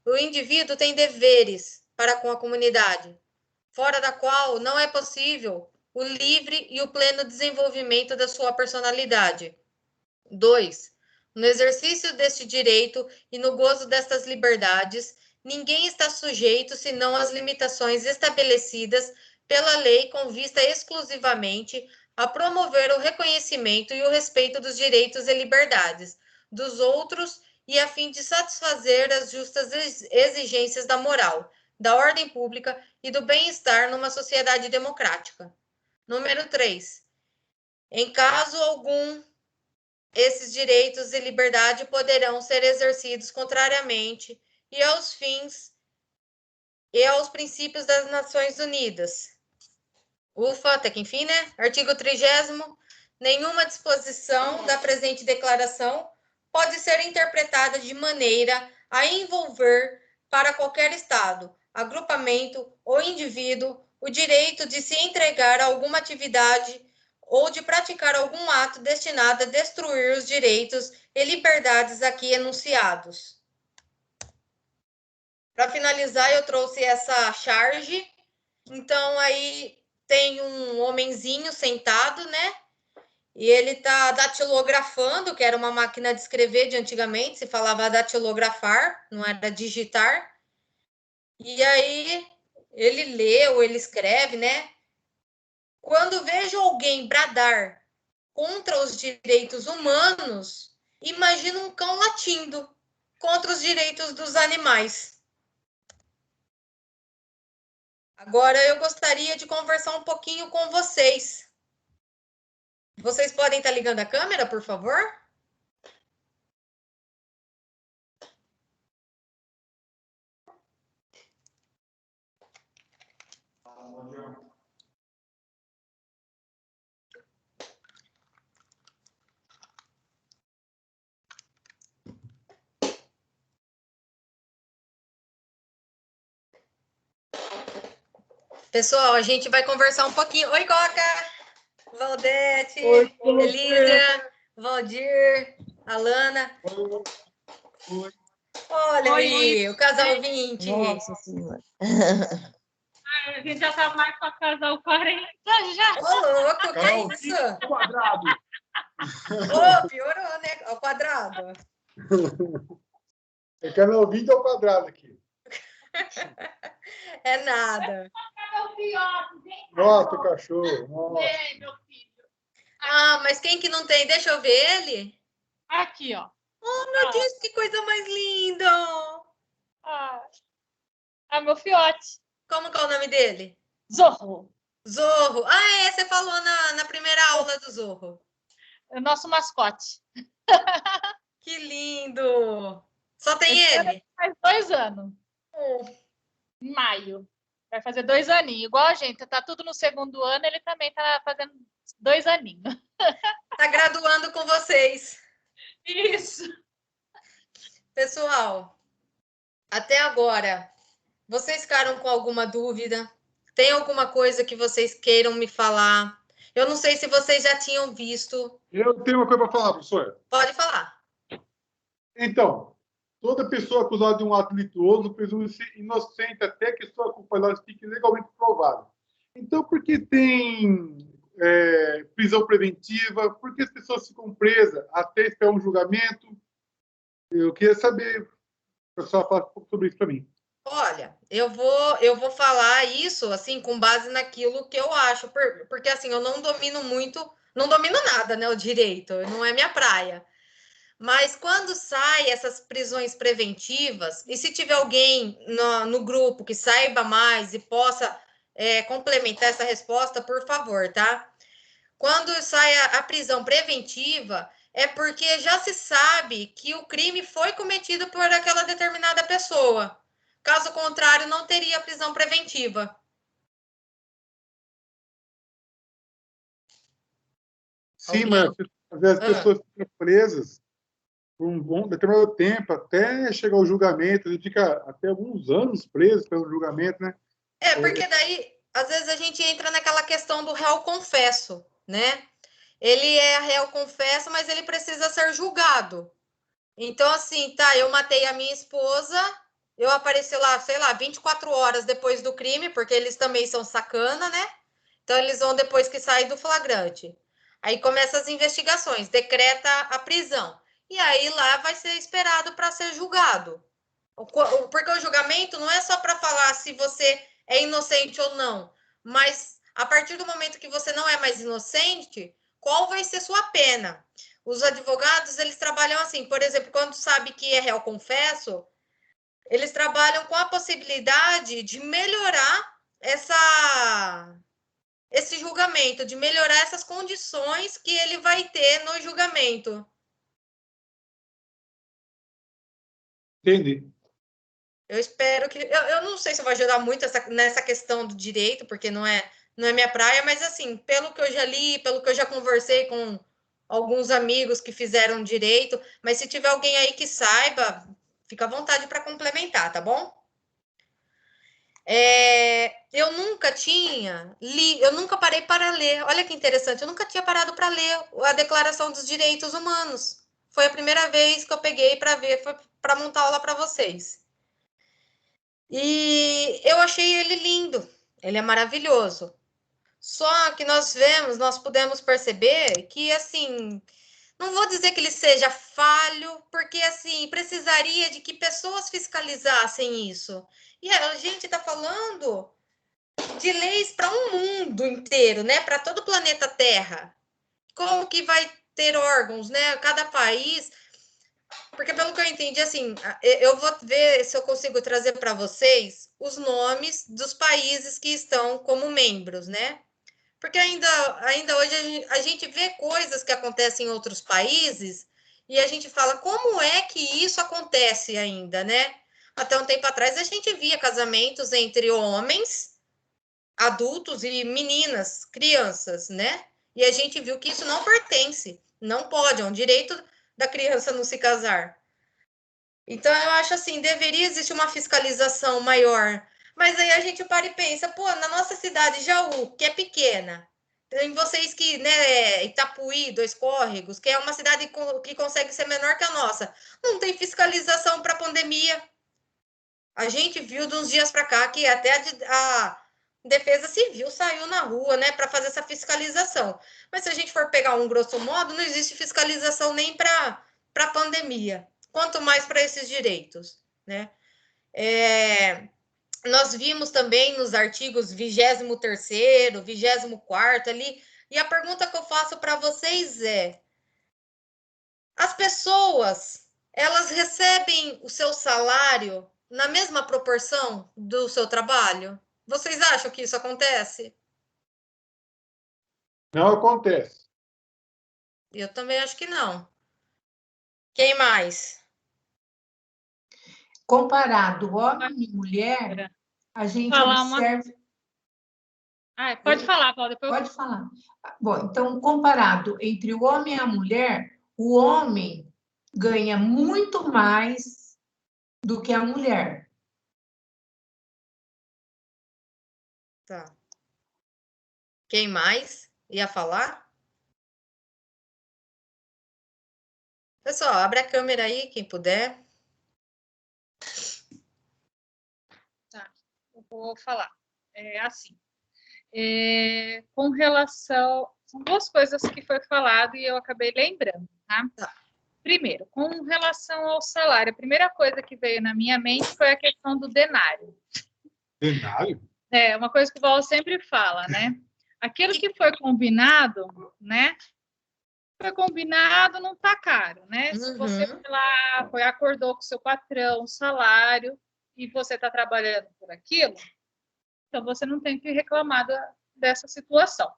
O indivíduo tem deveres para com a comunidade, fora da qual não é possível o livre e o pleno desenvolvimento da sua personalidade. 2. No exercício deste direito e no gozo destas liberdades, ninguém está sujeito senão às limitações estabelecidas pela lei com vista exclusivamente a promover o reconhecimento e o respeito dos direitos e liberdades dos outros e a fim de satisfazer as justas exigências da moral, da ordem pública e do bem-estar numa sociedade democrática. Número 3. Em caso algum, esses direitos e liberdade poderão ser exercidos contrariamente e aos fins e aos princípios das Nações Unidas. Ufa, até que enfim, né? Artigo 30º. Nenhuma disposição da presente declaração pode ser interpretada de maneira a envolver para qualquer Estado, agrupamento ou indivíduo o direito de se entregar a alguma atividade ou de praticar algum ato destinado a destruir os direitos e liberdades aqui enunciados. Para finalizar, eu trouxe essa charge. Então, aí tem um homenzinho sentado, né? E ele está datilografando, que era uma máquina de escrever de antigamente, se falava datilografar, não era digitar. E aí ele lê ou ele escreve, né? Quando vejo alguém bradar contra os direitos humanos, imagino um cão latindo contra os direitos dos animais. Agora eu gostaria de conversar um pouquinho com vocês. Vocês podem estar ligando a câmera, por favor? Pessoal, a gente vai conversar um pouquinho. Oi, Coca! Valdete, Oi, Elisa, Valdir, Alana. Oi. Olha Oi, aí, o casal 20. Nossa Senhora. A gente já tá mais para casal 40 já. Ô, louco, que é isso? Quadrado. Ô, piorou, né? Ao quadrado. É canal 20 ao quadrado aqui. É nada. Meu filhote, vem cá. Nossa, cachorro. Nossa. Vem, meu filho. Ah, mas quem que não tem? Deixa eu ver ele. Aqui, ó. Oh, meu Deus, que coisa mais linda! Meu filhote. Como que é o nome dele? Zorro. Zorro. Ah, é, você falou na primeira aula do Zorro. É o nosso mascote. Que lindo! Só tem ele? Faz 2 anos. Em maio. Vai fazer 2 aninhos. Igual a gente, tá tudo no segundo ano, ele também tá fazendo 2 aninhos. Tá graduando com vocês. Isso. Pessoal, até agora, vocês ficaram com alguma dúvida? Tem alguma coisa que vocês queiram me falar? Eu não sei se vocês já tinham visto. Eu tenho uma coisa para falar, professor. Pode falar. Então, toda pessoa acusada de um ato delituoso presume-se inocente até que sua culpabilidade fique legalmente provada. Então, por que tem prisão preventiva? Por que as pessoas ficam presas até esperar um julgamento? Eu queria saber, o pessoal falar um pouco sobre isso para mim. Olha, eu vou falar isso assim com base naquilo que eu acho, porque assim, eu não domino muito, não domino nada, né, o direito, não é minha praia. Mas quando sai essas prisões preventivas, e se tiver alguém no grupo que saiba mais e possa complementar essa resposta, por favor, tá? Quando sai a prisão preventiva, é porque já se sabe que o crime foi cometido por aquela determinada pessoa. Caso contrário, não teria prisão preventiva. Sim, mas às vezes as pessoas ficam presas por um bom determinado tempo, até chegar ao julgamento, ele fica até alguns anos preso pelo julgamento, né? Porque daí, às vezes, a gente entra naquela questão do réu confesso, né? Ele é réu confesso, mas ele precisa ser julgado. Então, assim, tá, eu matei a minha esposa, eu apareci lá, sei lá, 24 horas depois do crime, porque eles também são sacana, né? Então, eles vão depois que sair do flagrante. Aí começam as investigações, decreta a prisão. E aí lá vai ser esperado para ser julgado. Porque o julgamento não é só para falar se você é inocente ou não, mas a partir do momento que você não é mais inocente, qual vai ser sua pena? Os advogados, eles trabalham assim, por exemplo, quando sabe que é réu confesso, eles trabalham com a possibilidade de melhorar esse julgamento, de melhorar essas condições que ele vai ter no julgamento. Entendi. Eu espero que... Eu não sei se eu vou ajudar muito nessa questão do direito, porque não é minha praia, mas assim, pelo que eu já li, pelo que eu já conversei com alguns amigos que fizeram direito, mas se tiver alguém aí que saiba, fica à vontade para complementar, tá bom? Eu nunca parei para ler. Olha que interessante, eu nunca tinha parado para ler a Declaração dos Direitos Humanos. Foi a primeira vez que eu peguei para ver, foi para montar aula para vocês. E eu achei ele lindo, ele é maravilhoso. Só que nós pudemos perceber que, assim, não vou dizer que ele seja falho, porque, assim, precisaria de que pessoas fiscalizassem isso. E a gente está falando de leis para um mundo inteiro, né? Para todo o planeta Terra. Como que vai ter órgãos, né? Cada país... Porque, pelo que eu entendi, assim, eu vou ver se eu consigo trazer para vocês os nomes dos países que estão como membros, né? Porque ainda hoje a gente vê coisas que acontecem em outros países e a gente fala, como é que isso acontece ainda, né? Até um tempo atrás a gente via casamentos entre homens adultos e meninas, crianças, né? E a gente viu que isso não pertence, não pode, é um direito da criança não se casar. Então, eu acho assim, deveria existir uma fiscalização maior. Mas aí a gente para e pensa, pô, na nossa cidade, Jaú, que é pequena, tem vocês que, né, Itapuí, Dois Córregos, que é uma cidade que consegue ser menor que a nossa, não tem fiscalização para pandemia. A gente viu de uns dias para cá que até a Defesa Civil saiu na rua, né, para fazer essa fiscalização. Mas se a gente for pegar um grosso modo, não existe fiscalização nem para a pandemia, quanto mais para esses direitos, né? Nós vimos também nos artigos 23º, 24º ali, e a pergunta que eu faço para vocês é: as pessoas, elas recebem o seu salário na mesma proporção do seu trabalho? Vocês acham que isso acontece? Não acontece. Eu também acho que não. Quem mais? Comparado homem e mulher, a gente observa... Pode falar, Paulo, depois Pode falar. Bom, então, comparado entre o homem e a mulher, o homem ganha muito mais do que a mulher. Tá. Quem mais ia falar? Pessoal, abre a câmera aí, quem puder. Tá, eu vou falar. Assim, com relação... São duas coisas que foi falado e eu acabei lembrando, tá? Primeiro, com relação ao salário, a primeira coisa que veio na minha mente foi a questão do denário. Denário? É, uma coisa que o Paulo sempre fala, né? Aquilo que foi combinado, né? Foi combinado, não tá caro, né? Se você foi lá, acordou com o seu patrão, o salário, e você está trabalhando por aquilo, então você não tem que reclamar dessa situação,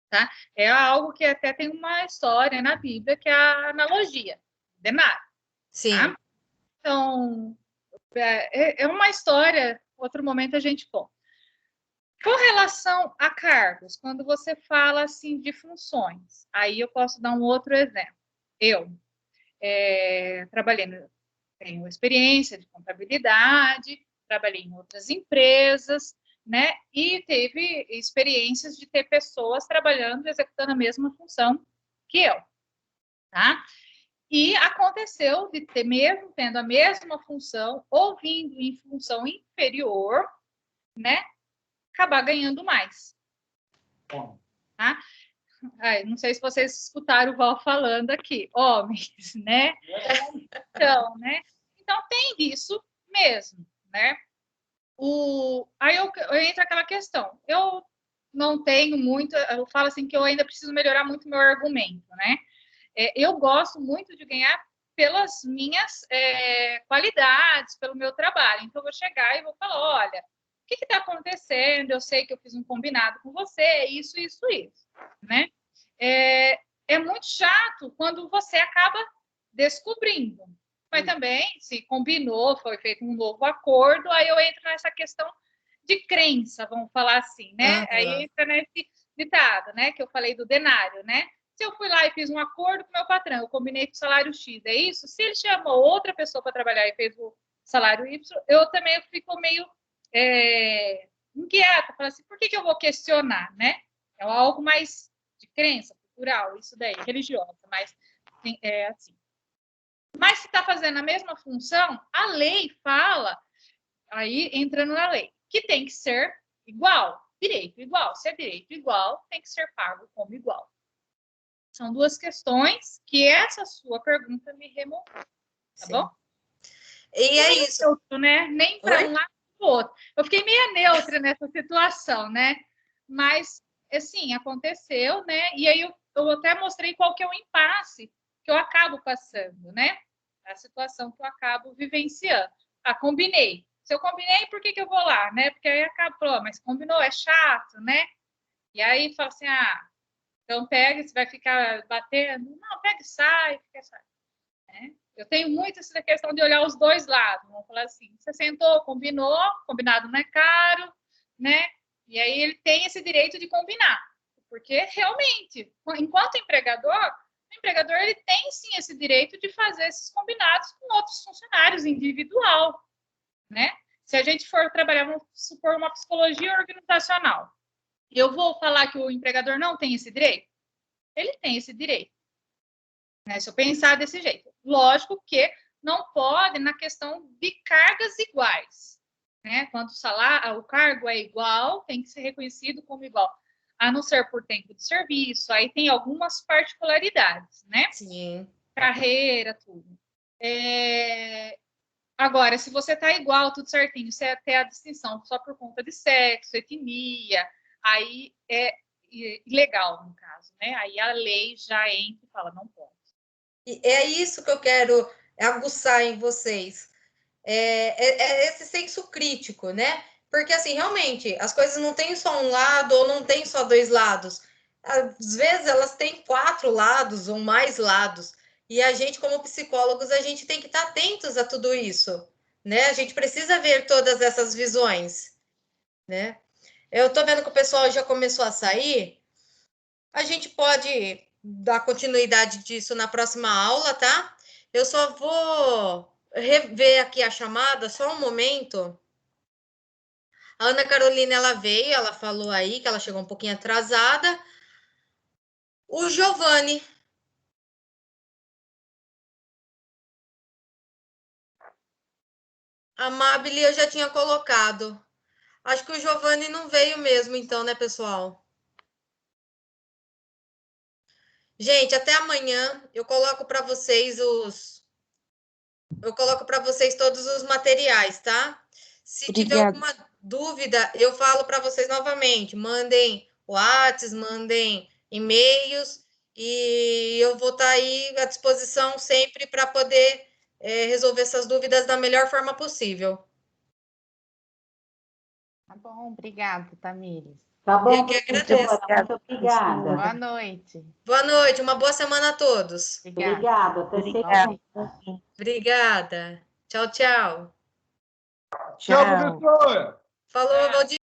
tá? É algo que até tem uma história na Bíblia, que é a analogia, denário. Sim. Tá? Então, é uma história, outro momento a gente conta. Com relação a cargos, quando você fala assim de funções, aí eu posso dar um outro exemplo. Eu tenho experiência de contabilidade, trabalhei em outras empresas, né? E teve experiências de ter pessoas trabalhando, executando a mesma função que eu, tá? E aconteceu de ter, mesmo tendo a mesma função, ou vindo em função inferior, né? Acabar ganhando mais. Tá? Não sei se vocês escutaram o Val falando aqui, homens, né? Então, né? Então, tem isso mesmo, né? Aí eu entro aquela questão. Eu não tenho muito, eu falo assim que eu ainda preciso melhorar muito meu argumento, né? Eu gosto muito de ganhar pelas minhas qualidades, pelo meu trabalho. Então, eu vou chegar e vou falar, olha, o que está acontecendo? Eu sei que eu fiz um combinado com você, isso, né? É muito chato quando você acaba descobrindo. Mas também, se combinou, foi feito um novo acordo, aí eu entro nessa questão de crença, vamos falar assim, né? Aí entra nesse ditado, né? Que eu falei do denário, né? Se eu fui lá e fiz um acordo com meu patrão, eu combinei com o salário X, é isso? Se ele chamou outra pessoa para trabalhar e fez o salário Y, eu também fico meio inquieta, falo assim, por que eu vou questionar, né? É algo mais de crença cultural, isso daí, religiosa, mas assim. Mas se está fazendo a mesma função, a lei fala, aí entrando na lei, que tem que ser igual, direito igual. Se é direito igual, tem que ser pago como igual. São duas questões que essa sua pergunta me removeu, tá bom? E é isso. Neutro, né? Nem para um lado nem para o outro. Eu fiquei meio neutra nessa situação, né? Mas, assim, aconteceu, né? E aí eu até mostrei qual que é o impasse que eu acabo passando, né? A situação que eu acabo vivenciando. Combinei. Se eu combinei, por que eu vou lá, né? Porque aí acabou, mas combinou, é chato, né? E aí fala assim, então pega, você vai ficar batendo. Não, pega e sai, fica sai. Né? Eu tenho muito essa questão de olhar os dois lados. Vamos falar assim, você sentou, combinou, combinado não é caro, né? E aí ele tem esse direito de combinar. Porque realmente, enquanto empregador, o empregador ele tem sim esse direito de fazer esses combinados com outros funcionários, individual, né? Se a gente for trabalhar, vamos supor, uma psicologia organizacional, eu vou falar que o empregador não tem esse direito? Ele tem esse direito, né? Se eu pensar desse jeito. Lógico que não pode na questão de cargas iguais, né? Quando o salário, o cargo é igual, tem que ser reconhecido como igual, a não ser por tempo de serviço, aí tem algumas particularidades, né? Sim. Carreira, tudo. Agora, se você tá igual, tudo certinho, você tem a distinção só por conta de sexo, etnia, aí é ilegal, no caso, né? Aí a lei já entra e fala, não pode. E é isso que eu quero aguçar em vocês. É esse senso crítico, né? Porque, assim, realmente, as coisas não têm só um lado ou não tem só dois lados. Às vezes, elas têm 4 lados ou mais lados. E a gente, como psicólogos, a gente tem que estar atentos a tudo isso, né? A gente precisa ver todas essas visões, né? Eu estou vendo que o pessoal já começou a sair. A gente pode dar continuidade disso na próxima aula, tá? Eu só vou rever aqui a chamada, só um momento. A Ana Carolina, ela veio, ela falou aí que ela chegou um pouquinho atrasada. O Giovanni. A Mabile eu já tinha colocado. Acho que o Giovanni não veio mesmo, então, né, pessoal? Gente, até amanhã eu coloco para vocês todos os materiais, tá? Se tiver alguma dúvida, eu falo para vocês novamente. Mandem WhatsApp, mandem e-mails e eu vou estar aí à disposição sempre para poder resolver essas dúvidas da melhor forma possível. Tá bom, obrigada, Tamires. Tá bom, Eu que agradeço. muito obrigada. Boa noite. Boa noite, uma boa semana a todos. Obrigada. Obrigada. Tchau, tchau. Tchau, professor. Falou, Valdir.